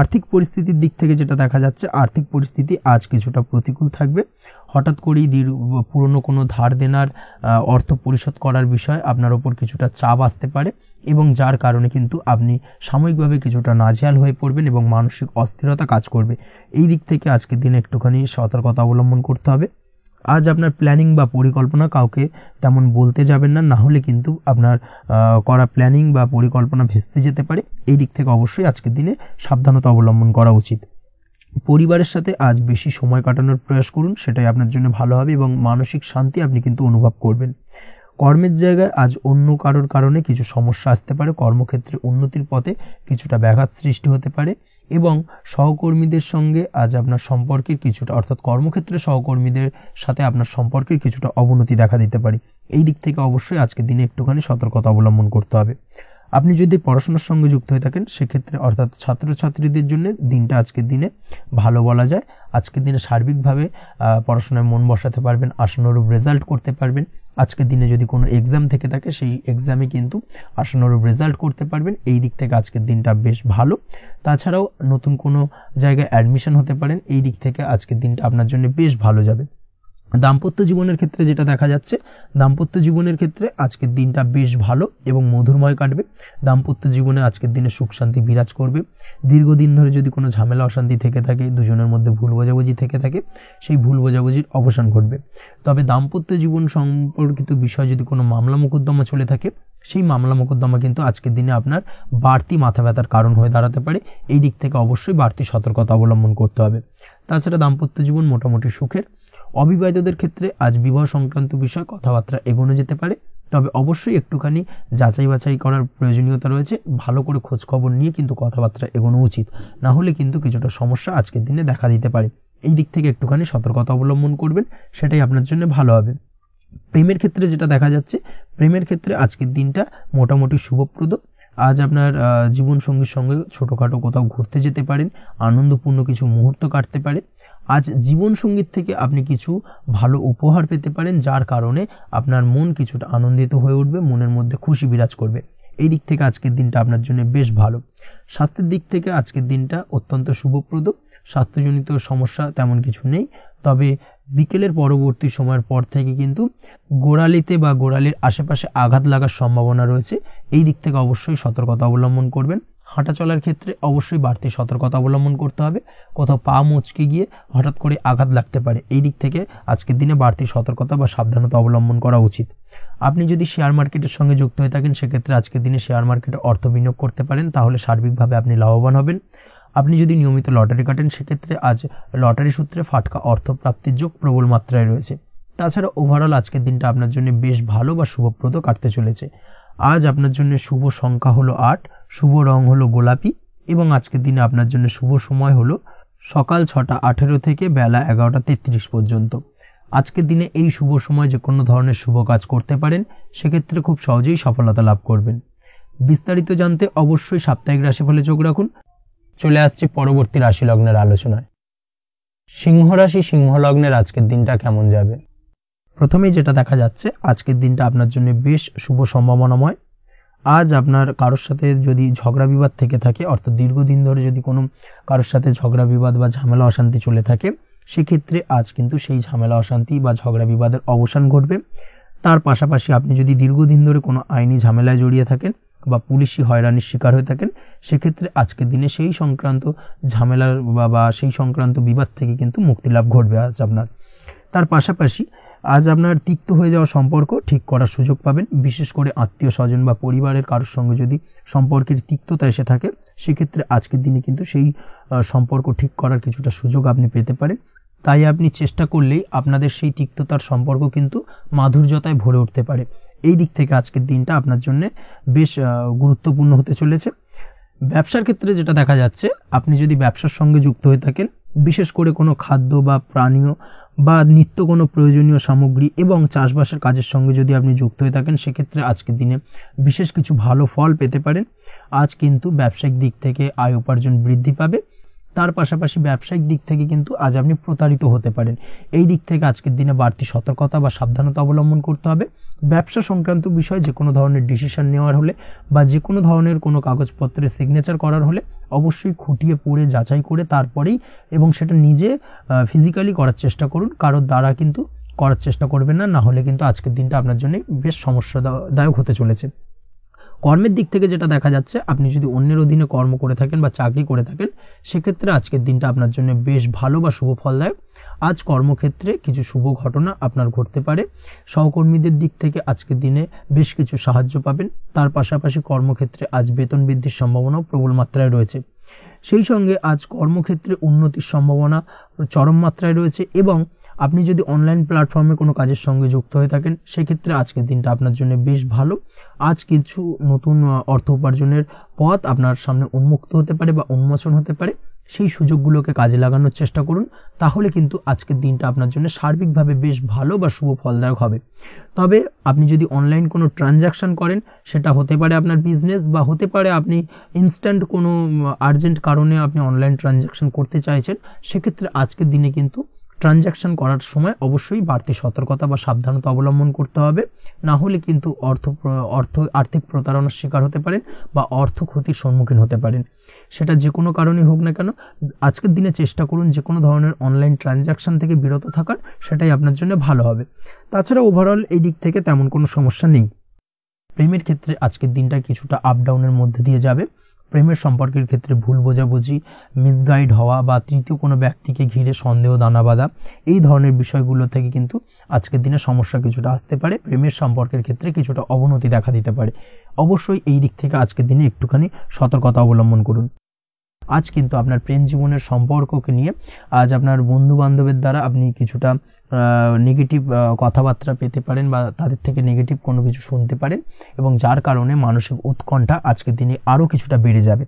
আর্থিক পরিস্থিতির দিক থেকে যেটা দেখা যাচ্ছে, আর্থিক পরিস্থিতি আজ কিছুটা প্রতিকূল থাকবে। হঠাৎ করেই পুরনো কোনো ধার দেনার অর্থ পরিশোধ করার বিষয়ে আপনার ওপর কিছুটা চাপ আসতে পারে এবং যার কারণে কিন্তু আপনি সাময়িকভাবে কিছুটা নাজেহাল হয়ে পড়বেন এবং মানসিক অস্থিরতা কাজ করবে। এই দিক থেকে আজকের দিনে একটুখানি সতর্কতা অবলম্বন করতে হবে। আজ আপনার প্ল্যানিং বা পরিকল্পনা কাউকে তেমন বলতে যাবেন না, না হলে কিন্তু আপনার করা প্ল্যানিং বা পরিকল্পনা ভেস্তে যেতে পারে। এই দিক থেকে অবশ্যই আজকের দিনে সাবধানতা অবলম্বন করা উচিত। পরিবারের সাথে আজ বেশি সময় কাটানোর প্রয়াস করুন, সেটাই আপনার জন্য ভালো হবে এবং মানসিক শান্তি আপনি কিন্তু অনুভব করবেন। কর্মের জায়গায় আজ অন্য কারোর কারণে কিছু সমস্যা আসতে পারে, কর্মক্ষেত্রে উন্নতির পথে কিছুটা ব্যাঘাত সৃষ্টি হতে পারে এবং সহকর্মীদের সঙ্গে আজ আপনার সম্পর্কের কিছুটা অর্থাৎ কর্মক্ষেত্রে সহকর্মীদের সাথে আপনার সম্পর্কের কিছুটা অবনতি দেখা দিতে পারে। এই দিক থেকে অবশ্যই আজকের দিনে একটুখানি সতর্কতা অবলম্বন করতে হবে। আপনি যদি পড়াশোনার সঙ্গে যুক্ত হয়ে থাকেন সেক্ষেত্রে অর্থাৎ ছাত্রছাত্রীদের জন্য দিনটা আজকের দিনে ভালো বলা যায়। আজকের দিনে সার্বিকভাবে পড়াশোনায় মন বসাতে পারবেন, আশানুরূপ রেজাল্ট করতে পারবেন। আজকের দিনে যদি কোনো এক্সাম থেকে থাকে সেই এক্সামে কিন্তু আশানুরূপ রেজাল্ট করতে পারবেন। এই দিক থেকে আজকের দিনটা বেশ ভালো। তাছাড়াও নতুন কোনো জায়গায় অ্যাডমিশন হতে পারেন, এই দিক থেকে আজকের দিনটা আপনার জন্য বেশ ভালো যাবে। দাম্পত্য জীবনের ক্ষেত্রে যেটা দেখা যাচ্ছে, দাম্পত্য জীবনের ক্ষেত্রে আজকের দিনটা বেশ ভালো এবং মধুরময় কাটবে। দাম্পত্য জীবনে আজকের দিনে সুখ শান্তি বিরাজ করবে। দীর্ঘদিন ধরে যদি কোনো ঝামেলা অশান্তি থেকে থাকে, দুজনের মধ্যে ভুল বোঝাবুঝি থেকে থাকে, সেই ভুল বোঝাবুঝির অবসান ঘটবে। তবে দাম্পত্য জীবন সম্পর্কিত বিষয় যদি কোনো মামলা মোকদ্দমা চলে থাকে, সেই মামলা মোকদ্দমা কিন্তু আজকের দিনে আপনার বাড়তি মাথা ব্যথার কারণ হয়ে দাঁড়াতে পারে। এই দিক থেকে অবশ্যই বাড়তি সতর্কতা অবলম্বন করতে হবে। তাছাড়া দাম্পত্য জীবন মোটামুটি সুখের। অবিবাহিতদের ক্ষেত্রে আজ বিবাহ সংক্রান্ত বিষয় কথাবার্তা এগোনো যেতে পারে, তবে অবশ্যই একটুখানি যাচাই বাছাই করার প্রয়োজনীয়তা রয়েছে। ভালো করে খোঁজ খবর নিয়ে কিন্তু কথাবার্তা এগোনো উচিত, না হলে কিন্তু কিছুটা সমস্যা আজকের দিনে দেখা দিতে পারে। এই দিক থেকে একটুখানি সতর্কতা অবলম্বন করবেন, সেটাই আপনার জন্য ভালো হবে। প্রেমের ক্ষেত্রে যেটা দেখা যাচ্ছে, প্রেমের ক্ষেত্রে আজকের দিনটা মোটামুটি শুভপ্রদ। আজ আপনার জীবন সঙ্গীর সঙ্গে ছোটখাটো কোথাও ঘুরতে যেতে পারেন, আনন্দপূর্ণ কিছু মুহূর্ত কাটতে পারে। আজ জীবন সঙ্গীত থেকে আপনি কিছু ভালো উপহার পেতে পারেন, যার কারণে আপনার মন কিছুটা আনন্দিত হয়ে উঠবে, মনের মধ্যে খুশি বিরাজ করবে। এই দিক থেকে আজকের দিনটা আপনার জন্য বেশ ভালো। স্বাস্থ্যের দিক থেকে আজকের দিনটা অত্যন্ত শুভপ্রদ। স্বাস্থ্যজনিত সমস্যা তেমন কিছু নেই, তবে বিকেলের পরবর্তী সময়ের পর থেকে কিন্তু গোড়ালিতে বা গোড়ালির আশেপাশে আঘাত লাগার সম্ভাবনা রয়েছে। এই দিক থেকে অবশ্যই সতর্কতা অবলম্বন করবেন। হাঁটা চলার ক্ষেত্রে অবশ্যই বাড়তি সতর্কতা অবলম্বন করতে হবে। কোথাও পা মুচকে গিয়ে হঠাৎ করে আঘাত লাগতে পারে, এই দিক থেকে আজকের দিনে বাড়তি সতর্কতা বা সাবধানতা অবলম্বন করা উচিত। আপনি যদি শেয়ার মার্কেটের সঙ্গে যুক্ত হয়ে থাকেন সেক্ষেত্রে আজকের দিনে শেয়ার মার্কেটে অর্থ বিনিয়োগ করতে পারেন, তাহলে সার্বিকভাবে আপনি লাভবান হবেন। আপনি যদি নিয়মিত লটারি কাটেন সেক্ষেত্রে আজ লটারি সূত্রে ফাটকা অর্থ প্রাপ্তির যোগ প্রবল মাত্রায় রয়েছে। তাছাড়া ওভারঅল আজকের দিনটা আপনার জন্য বেশ ভালো বা শুভপ্রদ কাটতে চলেছে। আজ আপনার জন্য শুভ সংখ্যা হলো 8, শুভ রং হলো গোলাপি এবং আজকের দিনে আপনার জন্য শুভ সময় হলো সকাল 6:18 থেকে বেলা 11:33 পর্যন্ত। আজকের দিনে এই শুভ সময় যে কোনো ধরনের শুভ কাজ করতে পারেন, সেক্ষেত্রে খুব সহজেই সফলতা লাভ করবেন। বিস্তারিত জানতে অবশ্যই সাপ্তাহিক রাশিফলে চোখ রাখুন। চলে আসছে পরবর্তী রাশি লগ্নের আলোচনায়। সিংহ রাশি, সিংহ লগ্নের আজকের দিনটা কেমন যাবে? প্রথমেই যেটা দেখা যাচ্ছে, আজকের দিনটা আপনার জন্য বেশ শুভ সম্ভাবনাময়। আজ আপনার কারোর সাথে যদি ঝগড়া বিবাদ থেকে থাকে, অর্থাৎ দীর্ঘদিন ধরে যদি কোনো কারোর সাথে ঝগড়া বিবাদ বা ঝামেলা অশান্তি চলে থাকে, সেক্ষেত্রে আজ কিন্তু সেই ঝামেলা অশান্তি বা ঝগড়া বিবাদের অবসান ঘটবে। তার পাশাপাশি আপনি যদি দীর্ঘদিন ধরে কোনো আইনি ঝামেলায় জড়িয়ে থাকেন বা পুলিশি হয়রানির শিকার হয়ে থাকেন, সেক্ষেত্রে আজকের দিনে সেই সংক্রান্ত ঝামেলার বা সেই সংক্রান্ত বিবাদ থেকে কিন্তু মুক্তি লাভ ঘটবে আজ আপনার। তার পাশাপাশি আজ আপনার তিক্ত হয়ে যাওয়া সম্পর্ক ঠিক করার সুযোগ পাবেন। বিশেষ করে আত্মীয় স্বজন বা পরিবারের কারোর সঙ্গে যদি সম্পর্কের তিক্ততা এসে থাকে, সেক্ষেত্রে আজকের দিনে কিন্তু সেই সম্পর্ক ঠিক করার কিছুটা সুযোগ আপনি পেতে পারেন। তাই আপনি চেষ্টা করলেই আপনাদের সেই তিক্ততার সম্পর্ক কিন্তু মাধুর্যতায় ভরে উঠতে পারে। এই দিক থেকে আজকের দিনটা আপনার জন্য বেশ গুরুত্বপূর্ণ হতে চলেছে। ব্যবসার ক্ষেত্রে যেটা দেখা যাচ্ছে, আপনি যদি ব্যবসার সঙ্গে যুক্ত হয়ে থাকেন, বিশেষ করে কোনো খাদ্য বা পানীয় বা নিত্য কোনো প্রয়োজনীয় সামগ্রী এবং চাষবাসের কাজের সঙ্গে যদি আপনি যুক্ত হয়ে থাকেন, সেক্ষেত্রে আজকের দিনে বিশেষ কিছু ভালো ফল পেতে পারেন। আজ কিন্তু ব্যবসায়িক দিক থেকে আয় উপার্জন বৃদ্ধি পাবে, তার পাশাপাশি ব্যবসায়িক দিক থেকে কিন্তু আজ আপনি প্রতারিত হতে পারেন। এই দিক থেকে আজকের দিনে বাড়তি সতর্কতা বা সাবধানতা অবলম্বন করতে হবে। ব্যবসা সংক্রান্ত বিষয়ে যে কোনো ধরনের ডিসিশন নেওয়ার হলে বা যে কোনো ধরনের কোনো কাগজপত্রে সিগনেচার করার হলে অবশ্যই খুঁটিয়ে পড়ে যাচাই করে তারপরেই, এবং সেটা নিজে ফিজিক্যালি করার চেষ্টা করুন, কারোর দ্বারা কিন্তু করার চেষ্টা করবেন না, না হলে কিন্তু আজকের দিনটা আপনার জন্য বেশ সমস্যাদায়ক হতে চলেছে। কর্মের দিক থেকে যেটা দেখা যাচ্ছে, আপনি যদি অন্যের অধীনে কর্ম করে থাকেন বা চাকরি করে থাকেন, সেক্ষেত্রে আজকের দিনটা আপনার জন্য বেশ ভালো বা শুভ ফলদায়ক। আজ কর্মক্ষেত্রে কিছু শুভ ঘটনা আপনার ঘটতে পারে। সহকর্মীদের দিক থেকে আজকের দিনে বেশ কিছু সাহায্য পাবেন। তার পাশাপাশি কর্মক্ষেত্রে আজ বেতন বৃদ্ধির সম্ভাবনাও প্রবল মাত্রায় রয়েছে। সেই সঙ্গে আজ কর্মক্ষেত্রে উন্নতির সম্ভাবনা চরম মাত্রায় রয়েছে, এবং আপনি যদি অনলাইন প্ল্যাটফর্মে কোনো কাজের সঙ্গে যুক্ত হয়ে থাকেন, সেক্ষেত্রে আজকের দিনটা আপনার জন্য বেশ ভালো। আজ কিছু নতুন অর্থ উপার্জনের পথ আপনার সামনে উন্মুক্ত হতে পারে বা উন্মোচন হতে পারে। সেই সুযোগগুলোকে কাজে লাগানোর চেষ্টা করুন, তাহলে কিন্তু আজকের দিনটা আপনার জন্য সার্বিকভাবে বেশ ভালো বা শুভ ফলদায়ক হবে। তবে আপনি যদি অনলাইন কোনো ট্রানজাকশন করেন, সেটা হতে পারে আপনার বিজনেস, বা হতে পারে আপনি ইনস্ট্যান্ট কোনো আর্জেন্ট কারণে আপনি অনলাইন ট্রানজাকশন করতে চাইছেন, সেক্ষেত্রে আজকের দিনে কিন্তু ট্রানজাকশন করার সময় অবশ্যই বাড়তি সতর্কতা বা সাবধানতা অবলম্বন করতে হবে, না হলে কিন্তু আর্থিক প্রতারণার শিকার হতে পারেন বা অর্থ ক্ষতির সম্মুখীন হতে পারেন। সেটা যে কোনো কারণেই হোক না কেন, আজকের দিনে চেষ্টা করুন যে কোনো ধরনের অনলাইন ট্রানজাকশন থেকে বিরত থাকার, সেটাই আপনার জন্য ভালো হবে। তাছাড়া ওভারঅল এই দিক থেকে তেমন কোনো সমস্যা নেই। প্রেমের ক্ষেত্রে আজকের দিনটা কিছুটা আপ ডাউনের মধ্যে দিয়ে যাবে। প্রেমের সম্পর্কের ক্ষেত্রে ভুল বোঝাবুঝি, মিসগাইড হওয়া বা তৃতীয় কোনো ব্যক্তিকে ঘিরে সন্দেহ দানা বাঁধা, এই ধরনের বিষয়গুলো থেকে কিন্তু আজকের দিনে সমস্যা কিছুটা আসতে পারে। প্রেমের সম্পর্কের ক্ষেত্রে কিছুটা অবনতি দেখা দিতে পারে। অবশ্যই এই দিক থেকে আজকের দিনে একটুখানি সতর্কতা অবলম্বন করুন। আজ কিন্তু আপনার প্রেম জীবনের সম্পর্ককে নিয়ে আজ আপনার বন্ধু বান্ধবের দ্বারা আপনি কিছুটা নেগেটিভ কথাবার্তা পেতে পারেন বা তাদের থেকে নেগেটিভ কোনো কিছু শুনতে পারেন, এবং যার কারণে মানসিক উৎকণ্ঠা আজকের দিনে আরও কিছুটা বেড়ে যাবে।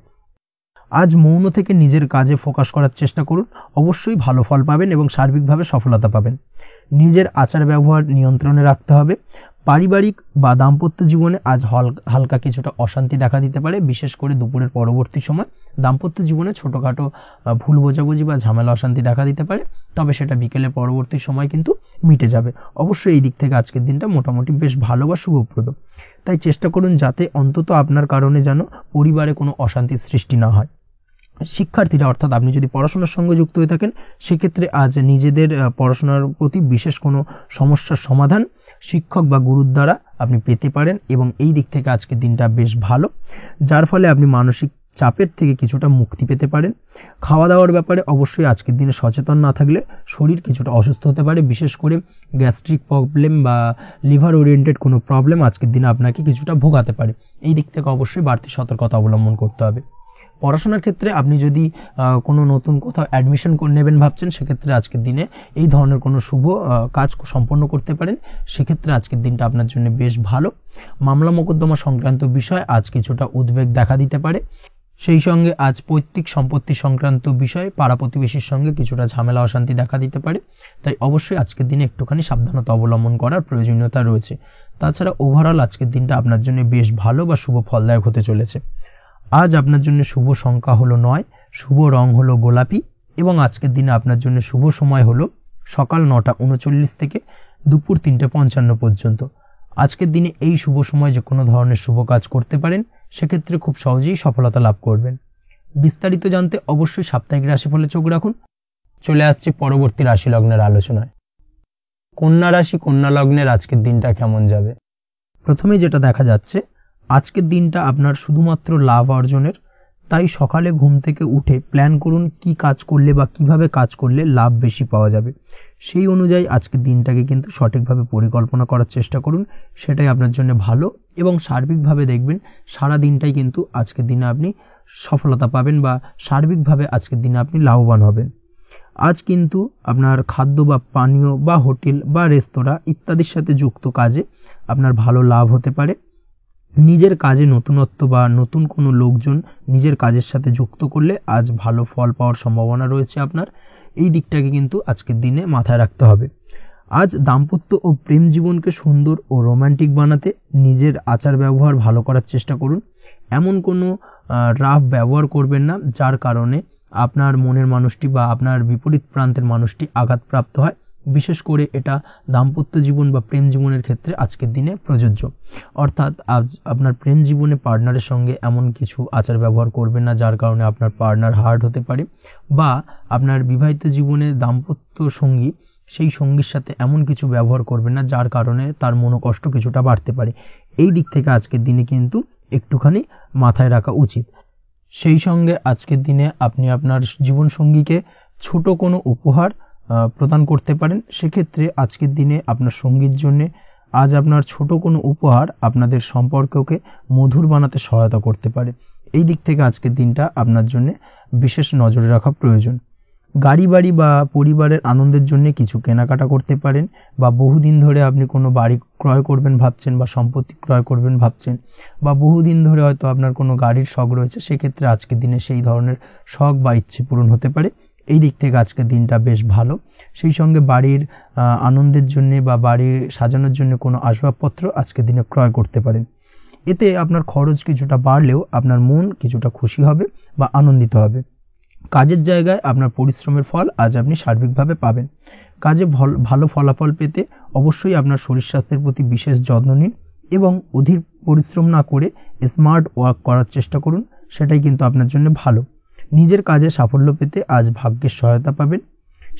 আজ মৌন থেকে নিজের কাজে ফোকাস করার চেষ্টা করুন, অবশ্যই ভালো ফল পাবেন এবং সার্বিকভাবে সফলতা পাবেন। নিজের আচার ব্যবহার নিয়ন্ত্রণে রাখতে হবে। পারিবারিক বা দাম্পত্য জীবনে আজ হালকা কিছুটা অশান্তি দেখা দিতে পারে, বিশেষ করে দুপুরের পরবর্তী সময় দাম্পত্য জীবনে ছোটোখাটো ভুল বোঝাবুঝি বা ঝামেলা অশান্তি দেখা দিতে পারে, তবে সেটা বিকেলের পরবর্তী সময় কিন্তু মিটে যাবে। অবশ্যই এই দিক থেকে আজকের দিনটা মোটামুটি বেশ ভালো বা শুভপ্রদ। তাই চেষ্টা করুন যাতে অন্তত আপনার কারণে যেন পরিবারে কোনো অশান্তির সৃষ্টি না হয়। শিক্ষার্থীরা, অর্থাৎ আপনি যদি পড়াশোনার সঙ্গে যুক্ত হয়ে থাকেন, সেক্ষেত্রে আজ নিজেদের পড়াশোনার প্রতি বিশেষ কোনো সমস্যার সমাধান শিক্ষক বা গুরুর দ্বারা আপনি পেতে পারেন, এবং এই দিক থেকে আজকের দিনটা বেশ ভালো, যার ফলে আপনি মানসিক চাপের থেকে কিছুটা মুক্তি পেতে পারেন। খাওয়া দাওয়ার ব্যাপারে অবশ্যই আজকের দিনে সচেতন না থাকলে শরীর কিছুটা অসুস্থ হতে পারে, বিশেষ করে গ্যাস্ট্রিক প্রবলেম বা লিভার ওরিয়েন্টেড কোনো প্রবলেম আজকের দিনে আপনাকে কিছুটা ভোগাতে পারে। এই দিক থেকে অবশ্যই বাড়তি সতর্কতা অবলম্বন করতে হবে। পড়াশোনার ক্ষেত্রে আপনি যদি কোনো নতুন কোথাও অ্যাডমিশন নেবেন ভাবছেন, সেক্ষেত্রে আজকের দিনে এই ধরনের কোনো শুভ কাজ সম্পন্ন করতে পারেন। সেক্ষেত্রে আজকের দিনটা আপনার জন্য বেশ ভালো। মামলা মোকদ্দমা সংক্রান্ত বিষয় আজ কিছুটা উদ্বেগ দেখা দিতে পারে। সেই সঙ্গে আজ পৈতৃক সম্পত্তি সংক্রান্ত বিষয়ে পাড়া প্রতিবেশীর সঙ্গে কিছুটা ঝামেলা অশান্তি দেখা দিতে পারে। তাই অবশ্যই আজকের দিনে একটুখানি সাবধানতা অবলম্বন করার প্রয়োজনীয়তা রয়েছে। তাছাড়া ওভারঅল আজকের দিনটা আপনার জন্য বেশ ভালো বা শুভ ফলদায়ক হতে চলেছে। আজ আপনার জন্য শুভ সংখ্যা হলো 9, শুভ রং হলো গোলাপি, এবং আজকের দিনে আপনার জন্য শুভ সময় হলো সকাল 9:39 থেকে দুপুর 3:55 পর্যন্ত। আজকের দিনে এই শুভ সময় যে কোনো ধরনের শুভ কাজ করতে পারেন, সেক্ষেত্রে খুব সহজেই সফলতা লাভ করবেন। বিস্তারিত জানতে অবশ্যই সাপ্তাহিক রাশিফলে চোখ রাখুন। চলে আসছে পরবর্তী রাশি লগ্নের আলোচনায়। কন্যা রাশি, কন্যা লগ্নের আজকের দিনটা কেমন যাবে? প্রথমে যেটা দেখা যাচ্ছে, আজকের দিনটা আপনার শুধুমাত্র লাভ অর্জনের। তাই সকালে ঘুম থেকে উঠে প্ল্যান করুন কি কাজ করলে বা কিভাবে কাজ করলে লাভ বেশি পাওয়া যাবে। সেই অনুযায়ী আজকের দিনটাকে কিন্তু সঠিকভাবে পরিকল্পনা করার চেষ্টা করুন, সেটাই আপনার জন্য ভালো, এবং সার্বিকভাবে দেখবেন সারা দিনটাই কিন্তু আজকের দিনে আপনি সফলতা পাবেন বা সার্বিকভাবে আজকের দিনে আপনি লাভবান হবেন। আজ কিন্তু আপনার খাদ্য বা পানীয় বা হোটেল বা রেস্তোরাঁ ইত্যাদির সাথে যুক্ত কাজে আপনার ভালো লাভ হতে পারে। নিজের কাজে নতুনত্ব বা নতুন কোনো লোকজন নিজের কাজের সাথে যুক্ত করলে আজ ভালো ফল পাওয়ার সম্ভাবনা রয়েছে আপনার। এই দিকটাকে কিন্তু আজকের দিনে মাথায় রাখতে হবে। আজ দাম্পত্য ও প্রেম জীবনকে সুন্দর ও রোমান্টিক বানাতে নিজের আচার ব্যবহার ভালো করার চেষ্টা করুন। এমন কোনো রাফ ব্যবহার করবেন না যার কারণে আপনার মনের মানুষটি বা আপনার বিপরীত প্রান্তের মানুষটি আঘাতপ্রাপ্ত হয়। বিশেষ করে এটা দাম্পত্য জীবন বা প্রেম জীবনের ক্ষেত্রে আজকের দিনে প্রযোজ্য। অর্থাৎ আজ আপনার প্রেম জীবনে পার্টনারের সঙ্গে এমন কিছু আচার ব্যবহার করবেন না যার কারণে আপনার পার্টনার হার্ট হতে পারে, বা আপনার বিবাহিত জীবনে দাম্পত্য সঙ্গী সেই সঙ্গীর সাথে এমন কিছু ব্যবহার করবেন না যার কারণে তার মনোকষ্ট কিছুটা বাড়তে পারে। এই দিক থেকে আজকের দিনে কিন্তু একটুখানি মাথায় রাখা উচিত। সেই সঙ্গে আজকের দিনে আপনি আপনার জীবন সঙ্গীকে ছোট কোনো উপহার প্রদান করতে পারেন। সেক্ষেত্রে আজকের দিনে আপনার সঙ্গীর জন্য আজ আপনার ছোট কোনো উপহার আপনাদের সম্পর্ককে মধুর বানাতে সহায়তা করতে পারে। এই দিক থেকে আজকের দিনটা আপনার জন্য বিশেষ নজরে রাখা প্রয়োজন। গাড়ি বাড়ি বা পরিবারের আনন্দের জন্য কিছু কেনাকাটা করতে পারেন, বা বহুদিন ধরে আপনি কোনো বাড়ি ক্রয় করবেন ভাবছেন বা সম্পত্তি ক্রয় করবেন ভাবছেন, বা বহুদিন ধরে হয়তো আপনার কোনো গাড়ির শখ রয়েছে, সেক্ষেত্রে আজকের দিনে সেই ধরনের শখ বা ইচ্ছে পূরণ হতে পারে। এই দিক থেকে আজকের দিনটা বেশ ভালো। সেই সঙ্গে বাড়ির আনন্দের জন্য বা বাড়ির সাজানোর জন্য কোনো আসবাবপত্র আজকের দিনে ক্রয় করতে পারেন। এতে আপনার খরচ কিছুটা বাড়লেও আপনার মন কিছুটা খুশি হবে বা আনন্দিত হবে। কাজের জায়গায় আপনার পরিশ্রমের ফল আজ আপনি সার্বিকভাবে পাবেন। কাজে ভালো ফলাফল পেতে অবশ্যই আপনার শরীর স্বাস্থ্যের প্রতি বিশেষ যত্ন নিন এবং অধীর পরিশ্রম না করে স্মার্ট ওয়ার্ক করার চেষ্টা করুন, সেটাই কিন্তু আপনার জন্য ভালো। নিজের কাজে সাফল্য পেতে আজ ভাগ্যের সহায়তা পাবেন।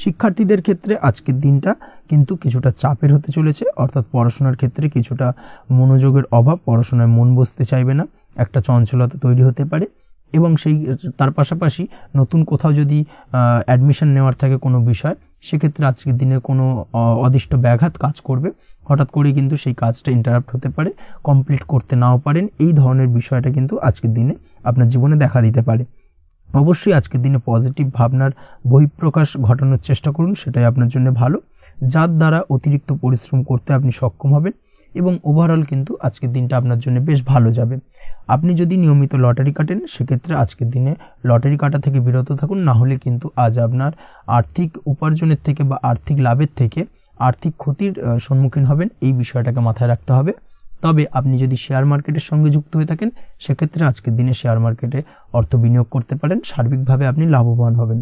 শিক্ষার্থীদের ক্ষেত্রে আজকের দিনটা কিন্তু কিছুটা চাপের হতে চলেছে, অর্থাৎ পড়াশোনার ক্ষেত্রে কিছুটা মনোযোগের অভাব, পড়াশোনায় মন বসতে চাইবে না, একটা চঞ্চলতা তৈরি হতে পারে। এবং তার পাশাপাশি নতুন কোথাও যদি অ্যাডমিশন নেওয়ার থাকে কোনো বিষয়, সেক্ষেত্রে আজকের দিনে কোনো অদিষ্ট ব্যাঘাত কাজ করবে, হঠাৎ করে কিন্তু সেই কাজটা ইন্টারাপ্ট হতে পারে, কমপ্লিট করতে নাও পারেন। এই ধরনের বিষয়টা কিন্তু আজকের দিনে আপনার জীবনে দেখা দিতে পারে। অবশ্যই আজকের দিনে পজিটিভ ভাবনার বহিঃপ্রকাশ ঘটানোর চেষ্টা করুন, সেটাই আপনার জন্য ভালো, যার দ্বারা অতিরিক্ত পরিশ্রম করতে আপনি সক্ষম হবেন এবং ওভারঅল কিন্তু আজকের দিনটা আপনার জন্য বেশ ভালো যাবে। আপনি যদি নিয়মিত লটারি কাটেন, সেক্ষেত্রে আজকের দিনে লটারি কাটা থেকে বিরত থাকুন, না হলে কিন্তু আজ আপনার আর্থিক উপার্জনের থেকে বা আর্থিক লাভের থেকে আর্থিক ক্ষতির সম্মুখীন হবেন। এই বিষয়টাকে মাথায় রাখতে হবে। তবে আপনি যদি শেয়ার মার্কেটের সঙ্গে যুক্ত হয়ে থাকেন, সেক্ষেত্রে আজকের দিনে শেয়ার মার্কেটে অর্থ বিনিয়োগ করতে পারেন, সার্বিকভাবে আপনি লাভবান হবেন।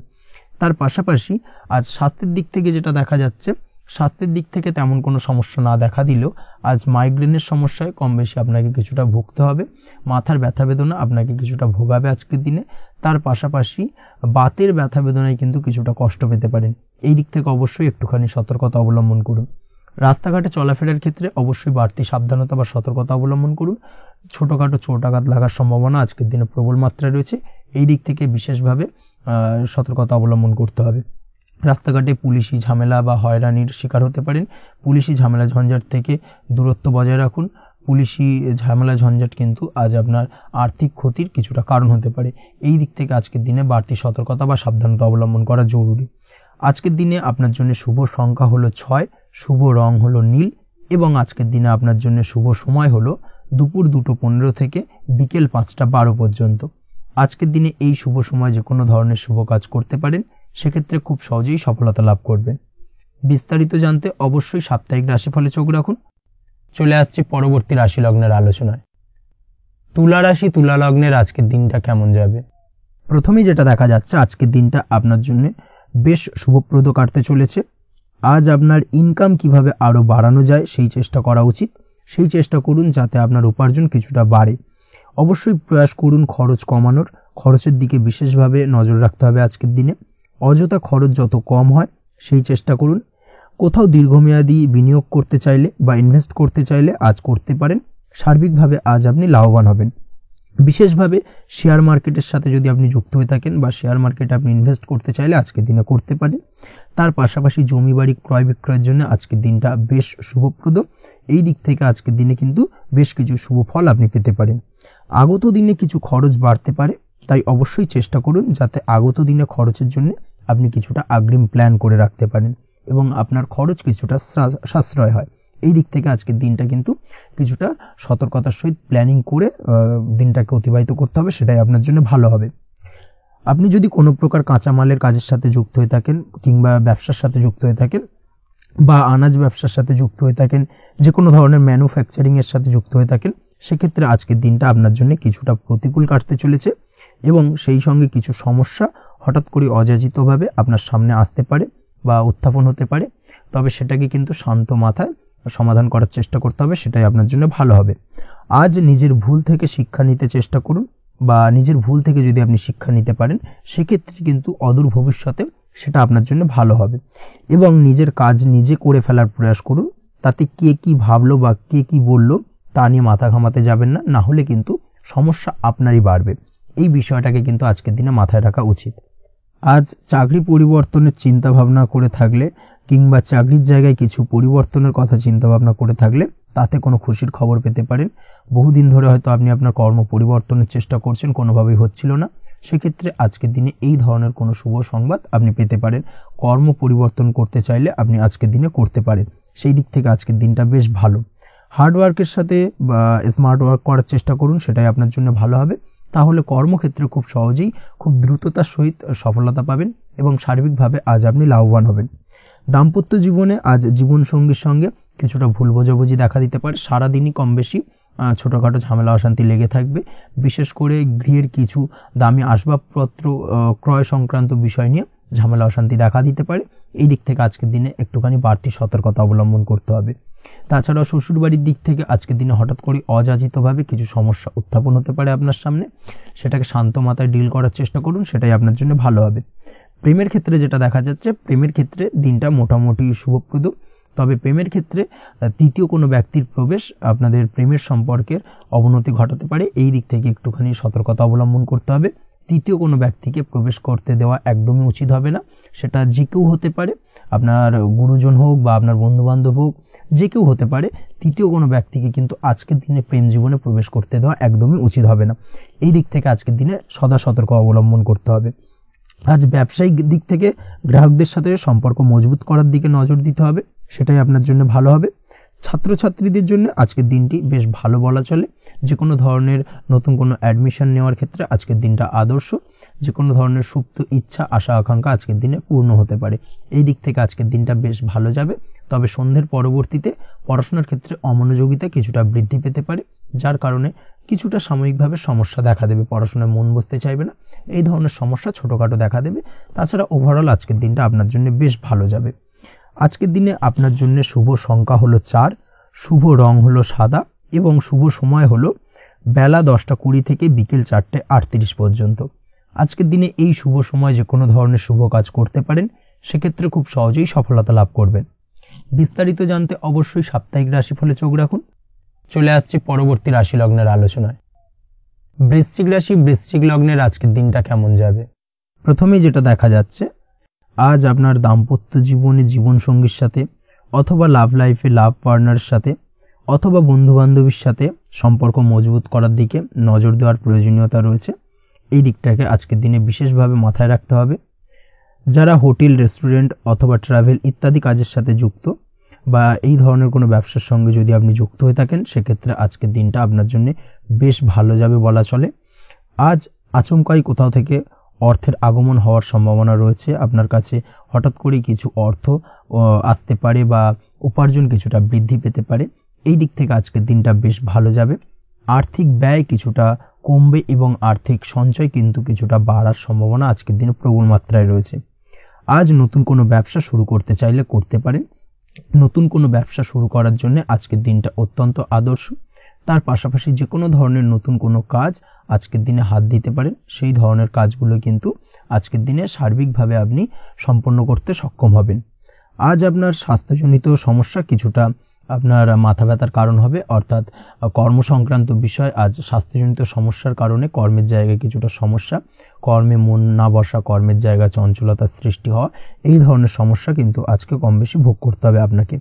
তার পাশাপাশি আজ স্বাস্থ্যের দিক থেকে যেটা দেখা যাচ্ছে, স্বাস্থ্যের দিক থেকে তেমন কোনো সমস্যা না দেখা দিলেও আজ মাইগ্রেনের সমস্যায় কম বেশি আপনাকে কিছুটা ভুগতে হবে। মাথার ব্যথা বেদনা আপনাকে কিছুটা ভোগাবে আজকের দিনে। তার পাশাপাশি বাতের ব্যথা বেদনায় কিন্তু কিছুটা কষ্ট পেতে পারেন। এই দিক থেকে অবশ্যই একটুখানি সতর্কতা অবলম্বন করুন। রাস্তাঘাটে চলাফেরার ক্ষেত্রে অবশ্যই বাড়তি সাবধানতা বা সতর্কতা অবলম্বন করুন। ছোটখাটো চোট আঘাত লাগার সম্ভাবনা আজকের দিনে প্রবল মাত্রায় রয়েছে, এই দিক থেকে বিশেষভাবে সতর্কতা অবলম্বন করতে হবে। রাস্তাঘাটে পুলিশি ঝামেলা বা হয়রানির শিকার হতে পারেন। পুলিশি ঝামেলা ঝঞ্ঝাট থেকে দূরত্ব বজায় রাখুন। পুলিশি ঝামেলা ঝঞ্ঝাট কিন্তু আজ আপনার আর্থিক ক্ষতির কিছুটা কারণ হতে পারে। এই দিক থেকে আজকের দিনে বাড়তি সতর্কতা বা সাবধানতা অবলম্বন করা জরুরি। আজকের দিনে আপনার জন্য শুভ সংখ্যা হলো 6, শুভ রং হলো নীল এবং আজকের দিনে আপনার জন্য শুভ সময় হলো দুপুর 2:15 থেকে বিকেল 5:12 পর্যন্ত। আজকের দিনে এই শুভ সময় যে কোনো ধরনের শুভ কাজ করতে পারেন, সেক্ষেত্রে খুব সহজেই সফলতা লাভ করবেন। বিস্তারিত জানতে অবশ্যই সাপ্তাহিক রাশিফলে চোখ রাখুন। চলে আসছে পরবর্তী রাশি লগ্নের আলোচনায়। তুলা রাশি, তুলা লগ্নের আজকের দিনটা কেমন যাবে? প্রথমেই যেটা দেখা যাচ্ছে, আজকের দিনটা আপনার জন্য বেশ শুভপ্রদ কাটতে চলেছে। আজ আপনার ইনকাম কিভাবে আরো বাড়ানো যায় সেই চেষ্টা করা উচিত। সেই চেষ্টা করুন যাতে আপনার উপার্জন কিছুটা বাড়ে। অবশ্যই প্রয়াস করুন খরচ কমানোর, খরচের দিকে বিশেষভাবে নজর রাখতে হবে আজকের দিনে। অযথা খরচ যত কম হয় সেই চেষ্টা করুন। কোথাও দীর্ঘমেয়াদী বিনিয়োগ করতে চাইলে বা ইনভেস্ট করতে চাইলে আজ করতে পারেন। সার্বিকভাবে আজ আপনি লাভবান হবেন। বিশেষভাবে শেয়ার মার্কেটের সাথে যদি আপনি যুক্ত হয়ে থাকেন বা শেয়ার মার্কেটে আপনি ইনভেস্ট করতে চাইলে আজকের দিনে করতে পারেন। তার পাশাপাশি জমি বাড়ি ক্রয় বিক্রয়ের জন্য আজকের দিনটা বেশ শুভপ্রদ। এই দিক থেকে আজকের দিনে কিন্তু বেশ কিছু শুভ ফল আপনি পেতে পারেন। আগত দিনে কিছু খরচ বাড়তে পারে, তাই অবশ্যই চেষ্টা করুন যাতে আগত দিনে খরচের জন্য আপনি কিছুটা অগ্রিম প্ল্যান করে রাখতে পারেন এবং আপনার খরচ কিছুটা সাশ্রয় হয়। এই দিক থেকে আজকের দিনটা কিন্তু কিছুটা সতর্কতার সহিত প্ল্যানিং করে দিনটাকে অতিবাহিত করতে হবে, সেটাই আপনার জন্য ভালো হবে। আপনি যদি কোনো প্রকার কাঁচামালের কাজের সাথে যুক্ত হয়ে থাকেন কিংবা ব্যবসার সাথে যুক্ত হয়ে থাকেন বা আনাজ ব্যবসার সাথে যুক্ত হয়ে থাকেন, যে কোনো ধরনের ম্যানুফ্যাকচারিং এর সাথে যুক্ত হয়ে থাকেন, সেক্ষেত্রে আজকের দিনটা আপনার জন্য কিছুটা প্রতিকূল কাটতে চলেছে এবং সেই সঙ্গে কিছু সমস্যা হঠাৎ করে অযাচিতভাবে আপনার সামনে আসতে পারে বা উত্থাপন হতে পারে। তবে সেটাকে কিন্তু শান্ত মাথায় সমাধান করার চেষ্টা করতে হবে, সেটাই আপনার জন্য ভালো হবে। আজ নিজের ভুল থেকে শিক্ষা নিতে চেষ্টা করুন, বা নিজের ভুল থেকে যদি আপনি শিক্ষা নিতে পারেন সেক্ষেত্রে কিন্তু অদূর ভবিষ্যতে সেটা আপনার জন্য ভালো হবে। এবং নিজের কাজ নিজে করে ফেলার প্রয়াস করুন, তাতে কে কি ভাবলো বা কে কি বললো তা নিয়ে মাথা ঘামাতে যাবেন না, না হলে কিন্তু সমস্যা আপনারই বাড়বে। এই বিষয়টাকে কিন্তু আজকের দিনে মাথায় রাখা উচিত। আজ চাকরি পরিবর্তনের চিন্তা ভাবনা করে থাকলে কিংবা চাকরির জায়গায় কিছু পরিবর্তনের কথা চিন্তা ভাবনা করে থাকলে তাতে কোনো খুশির খবর পেতে পারেন। বহুদিন ধরে হয়তো আপনি আপনার কর্ম পরিবর্তনের চেষ্টা করছেন, কোনোভাবেই হচ্ছিল না, সেক্ষেত্রে আজকের দিনে এই ধরনের কোনো শুভ সংবাদ আপনি পেতে পারেন। কর্ম পরিবর্তন করতে চাইলে আপনি আজকের দিনে করতে পারেন, সেই দিক থেকে আজকের দিনটা বেশ ভালো। হার্ডওয়ার্কের সাথে বা স্মার্ট ওয়ার্ক করার চেষ্টা করুন, সেটাই আপনার জন্য ভালো হবে। তাহলে কর্মক্ষেত্রে খুব সহজেই খুব দ্রুততার সহিত সফলতা পাবেন এবং সার্বিকভাবে আজ আপনি লাভবান হবেন। দাম্পত্য জীবনে আজ জীবনসঙ্গীর সঙ্গে কিছুটা ভুল বোঝাবুঝি দেখা দিতে পারে। সারাদিনই কম বেশি ছোটোখাটো ঝামেলা অশান্তি লেগে থাকবে, বিশেষ করে গৃহের কিছু দামি আসবাবপত্র ক্রয় সংক্রান্ত বিষয় নিয়ে ঝামেলা অশান্তি দেখা দিতে পারে। এই দিক থেকে আজকের দিনে একটুখানি বাড়তি সতর্কতা অবলম্বন করতে হবে। তাছাড়াও শ্বশুরবাড়ির দিক থেকে আজকের দিনে হঠাৎ করে অযাচিতভাবে কিছু সমস্যা উত্থাপন হতে পারে আপনার সামনে, সেটাকে শান্ত মাথায় ডিল করার চেষ্টা করুন, সেটাই আপনার জন্য ভালো হবে। প্রেমের ক্ষেত্রে যেটা দেখা যাচ্ছে, প্রেমের ক্ষেত্রে দিনটা মোটামুটি শুভপ্রদ, তবে প্রেমের ক্ষেত্রে তৃতীয় কোনো ব্যক্তির প্রবেশ আপনাদের প্রেমের সম্পর্কের অবনতি ঘটাতে পারে। এই দিক থেকে একটুখানি সতর্কতা অবলম্বন করতে হবে। তৃতীয় কোনো ব্যক্তিকে প্রবেশ করতে দেওয়া একদমই উচিত হবে না, সেটা যে কেউ হতে পারে, আপনার গুরুজন হোক বা আপনার বন্ধুবান্ধব হোক, যে কেউ হতে পারে। তৃতীয় কোনো ব্যক্তিকে কিন্তু আজকের দিনে প্রেম জীবনে প্রবেশ করতে দেওয়া একদমই উচিত হবে না। এই দিক থেকে আজকের দিনে সদা সতর্ক অবলম্বন করতে হবে। আজ ব্যবসায়িক দিক থেকে গ্রাহকদের সাথে সম্পর্ক মজবুত করার দিকে নজর দিতে হবে, সেটাই আপনার জন্য ভালো হবে। ছাত্রছাত্রীদের জন্য আজকের দিনটি বেশ ভালো বলা চলে। যে কোনো ধরনের নতুন কোনো অ্যাডমিশন নেওয়ার ক্ষেত্রে আজকের দিনটা আদর্শ। যে কোনো ধরনের সুপ্ত ইচ্ছা আশা আকাঙ্ক্ষা আজকের দিনে পূর্ণ হতে পারে। এই দিক থেকে আজকের দিনটা বেশ ভালো যাবে। তবে সন্ধ্যের পরবর্তীতে পড়াশোনার ক্ষেত্রে অমনোযোগিতা কিছুটা বৃদ্ধি পেতে পারে, যার কারণে কিছুটা সাময়িকভাবে সমস্যা দেখা দেবে, পড়াশোনায় মন বসতে চাইবে না, এই ধরনের সমস্যা ছোটোখাটো দেখা দেবে। তাছাড়া ওভারঅল আজকের দিনটা আপনার জন্য বেশ ভালো যাবে। আজকের দিনে আপনার জন্য শুভ সংখ্যা হলো 4, শুভ রং হলো সাদা এবং শুভ সময় হলো বেলা 10:20 থেকে বিকেল 4:38 পর্যন্ত। আজকের দিনে এই শুভ সময় যে কোনো ধরনের শুভ কাজ করতে পারেন, সেক্ষেত্রে খুব সহজেই সফলতা লাভ করবেন। বিস্তারিত জানতে অবশ্যই সাপ্তাহিক রাশিফলে চোখ রাখুন। চলে আসছে পরবর্তী রাশি লগ্নের আলোচনায়। বৃশ্চিক রাশি, বৃশ্চিক লগ্নের আজকের দিনটা কেমন যাবে? প্রথমেই যেটা দেখা যাচ্ছে, আজ আপনার দাম্পত্য জীবনে জীবনসঙ্গীর সাথে অথবা লাভ লাইফে লাভ পার্টনারের সাথে অথবা বন্ধু বান্ধবীর সাথে সম্পর্ক মজবুত করার দিকে নজর দেওয়ার প্রয়োজনীয়তা রয়েছে। এই দিকটাকে আজকের দিনে বিশেষভাবে মাথায় রাখতে হবে। যারা হোটেল, রেস্টুরেন্ট অথবা ট্রাভেল ইত্যাদি কাজের সাথে যুক্ত বা এই ধরনের কোনো ব্যবসার সঙ্গে যদি আপনি যুক্ত হয়ে থাকেন, সেক্ষেত্রে আজকের দিনটা আপনার জন্য বেশ ভালো যাবে বলা চলে। আজ আচমকাই কোথাও থেকে অর্থের আগমন হওয়ার সম্ভাবনা রয়েছে। আপনার কাছে হঠাৎ করেই কিছু অর্থ আসতে পারে বা উপার্জন কিছুটা বৃদ্ধি পেতে পারে। এই দিক থেকে আজকের দিনটা বেশ ভালো যাবে। আর্থিক ব্যয় কিছুটা কমবে এবং আর্থিক সঞ্চয় কিন্তু কিছুটা বাড়ার সম্ভাবনা আজকের দিনে প্রবল মাত্রায় রয়েছে। আজ নতুন কোনো ব্যবসা শুরু করতে চাইলে করতে পারেন। নতুন কোনো ব্যবসা শুরু করার জন্য আজকের দিনটা অত্যন্ত আদর্শ। তার পাশাপাশি যে কোনো ধরনের নতুন কোনো কাজ আজকের দিনে হাত দিতে পারেন, সেই ধরনের কাজগুলো কিন্তু আজকের দিনে সার্বিকভাবে আপনি সম্পন্ন করতে সক্ষম হবেন। আজ আপনার স্বাস্থ্যজনিত সমস্যা কিছুটা আপনার মাথা ব্যথার কারণ হবে, অর্থাৎ কর্ম সংক্রান্ত বিষয়। আজ স্বাস্থ্যজনিত সমস্যার কারণে কর্মের জায়গায় কিছুটা সমস্যা, কর্মে মন না বসা, কর্মের জায়গায় চঞ্চলতার সৃষ্টি হওয়া, এই ধরনের সমস্যা কিন্তু আজকে কম বেশি ভোগ করতে হবে আপনাকে।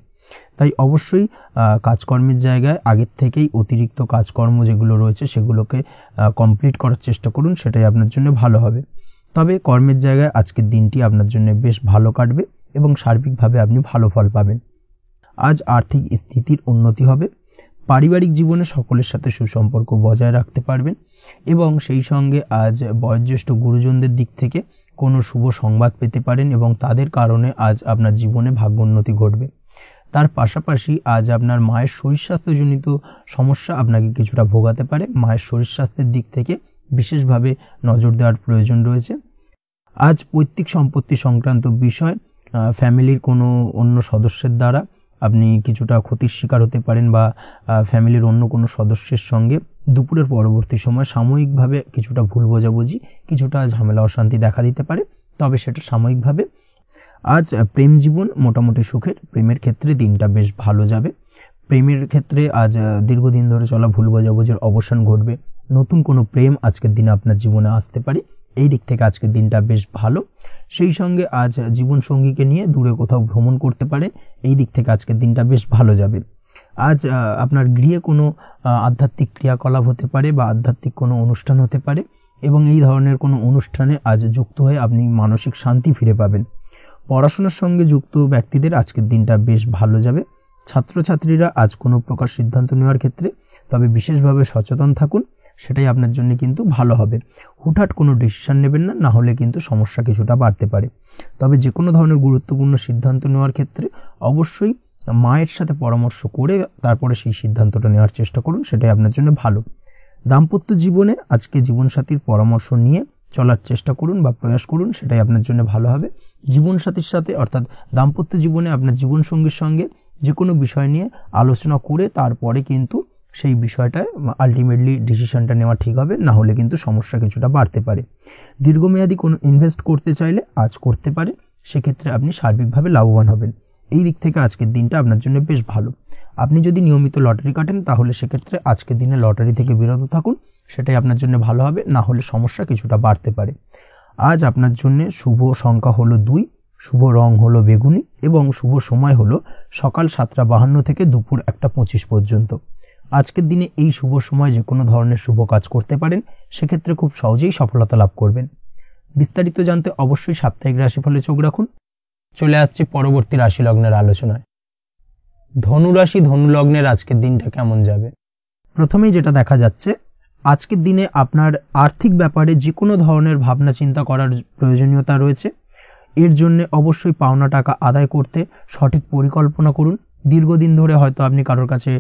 তাই অবশ্যই কাজকর্মের জায়গায় আগের থেকেই অতিরিক্ত কাজকর্ম যেগুলো রয়েছে সেগুলোকে কমপ্লিট করার চেষ্টা করুন, সেটাই আপনার জন্য ভালো হবে। তবে কর্মের জায়গায় আজকের দিনটি আপনার জন্য বেশ ভালো কাটবে এবং সার্বিকভাবে আপনি ভালো ফল পাবেন। আজ আর্থিক স্থিতির উন্নতি হবে। পারিবারিক জীবনে সকলের সাথে সুসম্পর্ক বজায় রাখতে পারবেন। এবং সেই সঙ্গে আজ বয়োজ্যেষ্ঠ গুরুজনদের দিক থেকে কোনো শুভ সংবাদ পেতে পারেন এবং তাদের কারণে আজ আপনার জীবনে ভাগ্যোন্নতি ঘটবে। তার পাশাপাশি আজ আপনার মায়ের শরীর স্বাস্থ্যজনিত সমস্যা আপনাকে কিছুটা ভোগাতে পারে। মায়ের শরীর স্বাস্থ্যের দিক থেকে বিশেষভাবে নজর দেওয়ার প্রয়োজন রয়েছে। আজ পৈতৃক সম্পত্তি সংক্রান্ত বিষয় ফ্যামিলির কোনো অন্য সদস্যের দ্বারা আপনি কিছুটা ক্ষতির শিকার হতে পারেন বা ফ্যামিলির অন্য কোনো সদস্যের সঙ্গে দুপুরের পরবর্তী সময় সাময়িকভাবে কিছুটা ভুল বোঝাবুঝি, কিছুটা ঝামেলা অশান্তি দেখা দিতে পারে, তবে সেটা সাময়িকভাবে। আজ প্রেম জীবন মোটামুটি সুখের। প্রেমের ক্ষেত্রে দিনটা বেশ ভালো যাবে। প্রেমের ক্ষেত্রে আজ দীর্ঘদিন ধরে চলা ভুল বোঝাবুঝির অবসান ঘটবে। নতুন কোনো প্রেম আজকের দিনে আপনার জীবনে আসতে পারে। এই দিক থেকে আজকের দিনটা বেশ ভালো। সেই সঙ্গে আজ জীবন সঙ্গীকে নিয়ে দূরে কোথাও ভ্রমণ করতে পারে। এই দিক থেকে আজকের দিনটা বেশ ভালো যাবে। আজ আপনার গৃহে কোনো আধ্যাত্মিক ক্রিয়াকলাপ হতে পারে বা আধ্যাত্মিক কোনো অনুষ্ঠান হতে পারে এবং এই ধরনের কোনো অনুষ্ঠানে আজ যুক্ত হয়ে আপনি মানসিক শান্তি ফিরে পাবেন। পড়াশোনার সঙ্গে যুক্ত ব্যক্তিদের আজকের দিনটা বেশ ভালো যাবে। ছাত্রছাত্রীরা আজ কোনো প্রকার সিদ্ধান্ত নেওয়ার ক্ষেত্রে তবে বিশেষভাবে সচেতন থাকুন, সেটাই আপনার জন্য কিন্তু ভালো হবে। হুটহাট কোনো ডিসিশন নেবেন না, না হলে কিন্তু সমস্যা কিছুটা বাড়তে পারে। তবে যে কোনো ধরনের গুরুত্বপূর্ণ সিদ্ধান্ত নেওয়ার ক্ষেত্রে অবশ্যই মায়ের সাথে পরামর্শ করে তারপরে সেই সিদ্ধান্তটা নেওয়ার চেষ্টা করুন, সেটাই আপনার জন্য ভালো। দাম্পত্য জীবনে আজকে জীবনসাথীর পরামর্শ নিয়ে চলার চেষ্টা করুন বা প্রয়াস করুন, সেটাই আপনার জন্য ভালো হবে। জীবনসাথীর সাথে অর্থাৎ দাম্পত্য জীবনে আপনার জীবনসঙ্গীর সঙ্গে যে কোনো বিষয় নিয়ে আলোচনা করে তারপরে কিন্তু সেই বিষয়টায় আলটিমেটলি ডিসিশনটা নেওয়া ঠিক হবে, না হলে কিন্তু সমস্যা কিছুটা বাড়তে পারে। দীর্ঘমেয়াদী কোনো ইনভেস্ট করতে চাইলে আজ করতে পারে, সেক্ষেত্রে আপনি সার্বিকভাবে লাভবান হবেন। এই দিক থেকে আজকের দিনটা আপনার জন্য বেশ ভালো। আপনি যদি নিয়মিত লটারি কাটেন তাহলে সেক্ষেত্রে আজকের দিনে লটারি থেকে বিরত থাকুন, সেটাই আপনার জন্য ভালো হবে, না হলে সমস্যা কিছুটা বাড়তে পারে। আজ আপনার জন্য শুভ সংখ্যা হলো 2, শুভ রং হলো বেগুনি এবং শুভ সময় হলো সকাল 7:52 থেকে দুপুর 1:25 পর্যন্ত। আজকের দিনে এই শুভ সময় যে কোনো ধরনের শুভ কাজ করতে পারেন, সেক্ষেত্রে খুব সহজেই সফলতা লাভ করবেন। বিস্তারিত জানতে অবশ্যই সাপ্তাহিক রাশিফলে চোখ রাখুন। চলে আসছে পরবর্তী রাশি লগ্নের আলোচনায়। ধনুরাশি ধনু লগ্নের আজকের দিনটা কেমন যাবে? প্রথমেই যেটা দেখা যাচ্ছে, আজকের দিনে আপনার আর্থিক ব্যাপারে যে কোনো ধরনের ভাবনা চিন্তা করার প্রয়োজনীয়তা রয়েছে। এর জন্য অবশ্যই পাওনা টাকা আদায় করতে সঠিক পরিকল্পনা করুন। দীর্ঘদিন ধরে হয়তো আপনি কারোর কাছে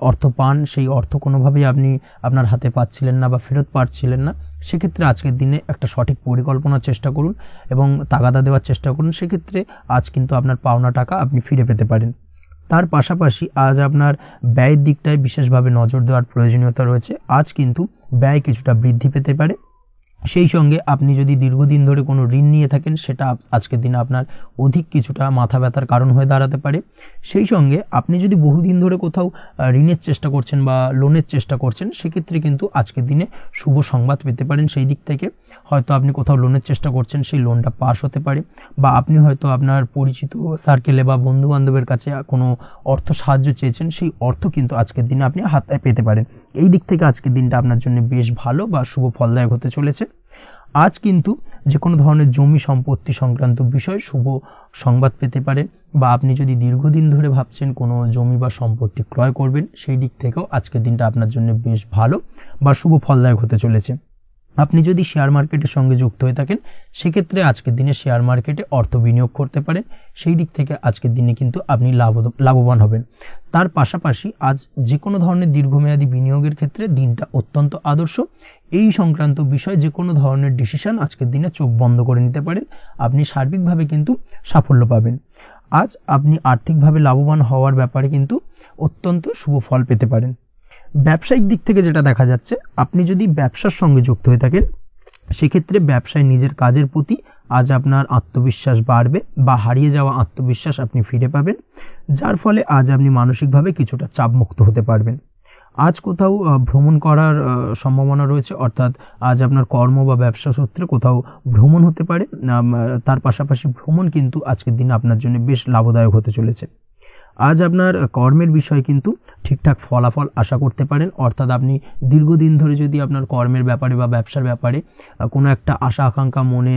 অর্থ পান, সেই অর্থ কোনোভাবেই আপনি আপনার হাতে পাচ্ছিলেন না বা ফেরত পাচ্ছিলেন না, সেক্ষেত্রে আজকের দিনে একটা সঠিক পরিকল্পনার চেষ্টা করুন এবং তাগাদা দেওয়ার চেষ্টা করুন। সেক্ষেত্রে আজ কিন্তু আপনার পাওনা টাকা আপনি ফিরে পেতে পারেন। তার পাশাপাশি আজ আপনার ব্যয়ের দিকটায় বিশেষভাবে নজর দেওয়ার প্রয়োজনীয়তা রয়েছে। আজ কিন্তু ব্যয় কিছুটা বৃদ্ধি পেতে পারে। সেই সঙ্গে আপনি যদি দীর্ঘদিন ধরে কোনো ঋণ নিয়ে থাকেন, সেটা আজকের দিনে আপনার অধিক কিছুটা মাথা ব্যথার কারণ হয়ে দাঁড়াতে পারে। সেই সঙ্গে আপনি যদি বহুদিন ধরে কোথাও ঋণের চেষ্টা করছেন বা লোনের চেষ্টা করছেন, সেক্ষেত্রে কিন্তু আজকের দিনে শুভ সংবাদ পেতে পারেন। সেই দিক থেকে হয়তো আপনি কোথাও লোনের চেষ্টা করছেন, সেই লোনটা পাস হতে পারে, বা আপনি হয়তো আপনার পরিচিত সার্কেলে বা বন্ধু বান্ধবের কাছে কোনো অর্থ সাহায্য চেয়েছেন, সেই অর্থ কিন্তু আজকের দিনে আপনি হাতে পেতে পারেন। এই দিক থেকে আজকের দিনটা আপনার জন্য বেশ ভালো বা শুভ ফলদায়ক হতে চলেছে। আজ কিন্তু যে কোনো ধরনের জমি সম্পত্তি সংক্রান্ত বিষয় শুভ সংবাদ পেতে পারেন, বা আপনি যদি দীর্ঘদিন ধরে ভাবছেন কোনো জমি বা সম্পত্তি ক্রয় করবেন, সেই দিক থেকেও আজকের দিনটা আপনার জন্য বেশ ভালো বা শুভ ফলদায়ক হতে চলেছে। আপনি যদি শেয়ার মার্কেটের সঙ্গে যুক্ত হয়ে থাকেন, সেক্ষেত্রে আজকের দিনে শেয়ার মার্কেটে অর্থ বিনিয়োগ করতে পারেন। সেই দিক থেকে আজকের দিনে কিন্তু আপনি লাভবান হবেন। তার পাশাপাশি আজ যে কোনো ধরনের দীর্ঘমেয়াদী বিনিয়োগের ক্ষেত্রে দিনটা অত্যন্ত আদর্শ। এই সংক্রান্ত বিষয় যে কোনো ধরনের ডিসিশন আজকের দিনে চোখ বন্ধ করে নিতে পারেন, আপনি সার্বিকভাবে কিন্তু সাফল্য পাবেন। আজ আপনি আর্থিকভাবে লাভবান হওয়ার ব্যাপারে কিন্তু অত্যন্ত শুভ ফল পেতে পারেন। ব্যবসায়িক দিক থেকে যেটা দেখা যাচ্ছে, আপনি যদি ব্যবসার সঙ্গে যুক্ত হয়ে থাকেন, সেক্ষেত্রে ব্যবসায় নিজের কাজের প্রতি আজ আপনার আত্মবিশ্বাস বাড়বে বা হারিয়ে যাওয়া আত্মবিশ্বাস আপনি ফিরে পাবেন, যার ফলে আজ আপনি মানসিকভাবে কিছুটা চাপমুক্ত হতে পারবেন। আজ কোথাও ভ্রমণ করার সম্ভাবনা রয়েছে, অর্থাৎ আজ আপনার কর্ম বা ব্যবসা সূত্রে কোথাও ভ্রমণ হতে পারে। তার পাশাপাশি ভ্রমণ কিন্তু আজকের দিনে আপনার জন্য বেশ লাভদায়ক হতে চলেছে। আজ আপনার কর্মের বিষয়ে কিন্তু ঠিকঠাক ফলাফল আশা করতে পারেন, অর্থাৎ আপনি দীর্ঘদিন ধরে যদি আপনার কর্মের ব্যাপারে বা ব্যবসার ব্যাপারে কোনো একটা আশা আকাঙ্ক্ষা মনে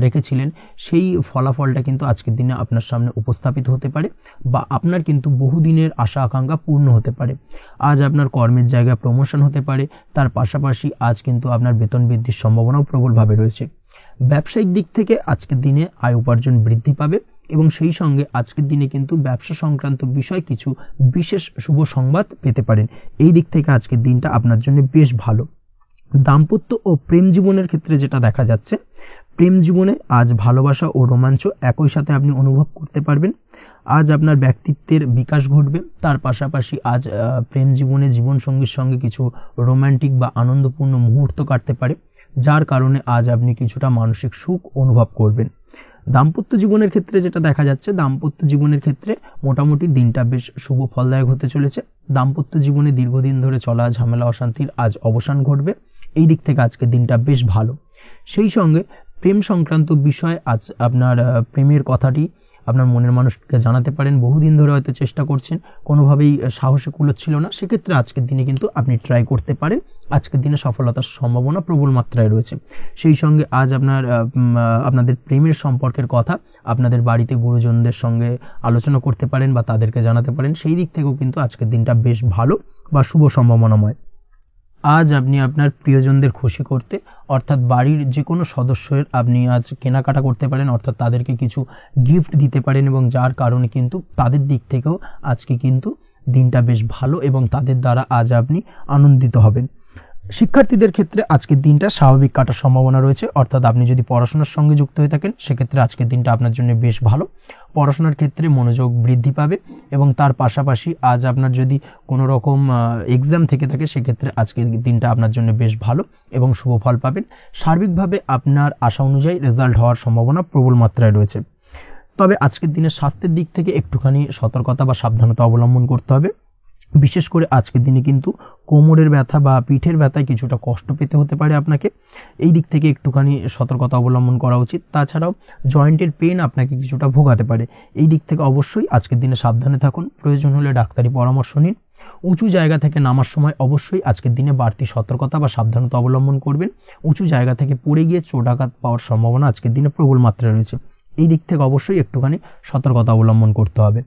রেখেছিলেন, সেই ফলাফলটা কিন্তু আজকের দিনে আপনার সামনে উপস্থাপিত হতে পারে বা আপনার কিন্তু বহুদিনের আশা আকাঙ্ক্ষা পূর্ণ হতে পারে। আজ আপনার কর্মের জায়গায় প্রমোশন হতে পারে, তার পাশাপাশি আজ কিন্তু আপনার বেতন বৃদ্ধির সম্ভাবনাও প্রবলভাবে রয়েছে। ব্যবসায়িক দিক থেকে আজকের দিনে আয় উপার্জন বৃদ্ধি পাবে এবং সেই সঙ্গে আজকের দিনে কিন্তু ব্যবসা সংক্রান্ত বিষয় কিছু বিশেষ শুভ সংবাদ পেতে পারেন। এই দিক থেকে আজকের দিনটা আপনার জন্য বেশ ভালো। দাম্পত্য ও প্রেম জীবনের ক্ষেত্রে যেটা দেখা যাচ্ছে, প্রেম জীবনে আজ ভালোবাসা ও রোমাঞ্চ একই সাথে আপনি অনুভব করতে পারবেন। আজ আপনার ব্যক্তিত্বের বিকাশ ঘটবে, তার পাশাপাশি আজ প্রেম জীবনে জীবনসঙ্গীর সঙ্গে কিছু রোমান্টিক বা আনন্দপূর্ণ মুহূর্ত কাটতে পারে, যার কারণে আজ আপনি কিছুটা মানসিক সুখ অনুভব করবেন। দাম্পত্য জীবনের ক্ষেত্রে যেটা দেখা যাচ্ছে, দাম্পত্য জীবনের ক্ষেত্রে মোটামুটি দিনটা বেশ শুভ ফলদায়ক হতে চলেছে। দাম্পত্য জীবনে দীর্ঘদিন ধরে চলা ঝামেলা অশান্তির আজ অবসান ঘটবে, এই দিক থেকে আজকের দিনটা বেশ ভালো। সেই সঙ্গে প্রেম সংক্রান্ত বিষয় আজ আপনার প্রেমের কথাটি আপনার মনের মানুষকে জানাতে পারেন। বহুদিন ধরে হয়তো চেষ্টা করছেন, কোনোভাবেই সাহসে কুলোচ্ছিল না, সেক্ষেত্রে আজকের দিনে কিন্তু আপনি ট্রাই করতে পারেন। আজকের দিনে সফলতার সম্ভাবনা প্রবল মাত্রায় রয়েছে। সেই সঙ্গে আজ আপনাদের প্রেমের সম্পর্কের কথা আপনাদের বাড়িতে গুরুজনদের সঙ্গে আলোচনা করতে পারেন বা তাদেরকে জানাতে পারেন, সেই দিক থেকেও কিন্তু আজকের দিনটা বেশ ভালো বা শুভ সম্ভাবনাময়। আজ আপনি আপনার প্রিয়জনদের খুশি করতে, অর্থাৎ বাড়ির যে কোনো সদস্যের আপনি আজ কেনাকাটা করতে পারেন, অর্থাৎ তাদেরকে কিছু গিফট দিতে পারেন এবং যার কারণে কিন্তু তাদের দিক থেকেও আজকে কিন্তু দিনটা বেশ ভালো এবং তাদের দ্বারা আজ আপনি আনন্দিত হবেন। শিক্ষার্থীদের ক্ষেত্রে আজকের দিনটা স্বাভাবিক কাটার সম্ভাবনা রয়েছে, অর্থাৎ আপনি যদি পড়াশোনার সঙ্গে যুক্ত হয়ে থাকেন সেক্ষেত্রে আজকের দিনটা আপনার জন্য বেশ ভালো। পড়াশোনার ক্ষেত্রে মনোযোগ বৃদ্ধি পাবে এবং তার পাশাপাশি আজ আপনার যদি কোনো রকম এক্সাম থেকে থাকে সেক্ষেত্রে আজকের দিনটা আপনার জন্য বেশ ভালো এবং শুভ ফল পাবেন। সার্বিকভাবে আপনার আশা অনুযায়ী রেজাল্ট হওয়ার সম্ভাবনা প্রবল মাত্রায় রয়েছে। তবে আজকের দিনে স্বাস্থ্যের দিক থেকে একটুখানি সতর্কতা বা সাবধানতা অবলম্বন করতে হবে। বিশেষ করে আজকের দিনে কিন্তু কোমরের ব্যথা বা পিঠের ব্যথায় কিছুটা কষ্ট পেতে হতে পারে আপনাকে, এই দিক থেকে একটুখানি সতর্কতা অবলম্বন করা উচিত। তাছাড়াও জয়েন্টের পেন আপনাকে কিছুটা ভোগাতে পারে, এই দিক থেকে অবশ্যই আজকের দিনে সাবধানে থাকুন, প্রয়োজন হলে ডাক্তারি পরামর্শ নিন। উঁচু জায়গা থেকে নামার সময় অবশ্যই আজকের দিনে বাড়তি সতর্কতা বা সাবধানতা অবলম্বন করবেন। উঁচু জায়গা থেকে পড়ে গিয়ে চোটাঘাত পাওয়ার সম্ভাবনা আজকের দিনে প্রবল মাত্রায় রয়েছে, এই দিক থেকে অবশ্যই একটুখানি সতর্কতা অবলম্বন করতে হবে।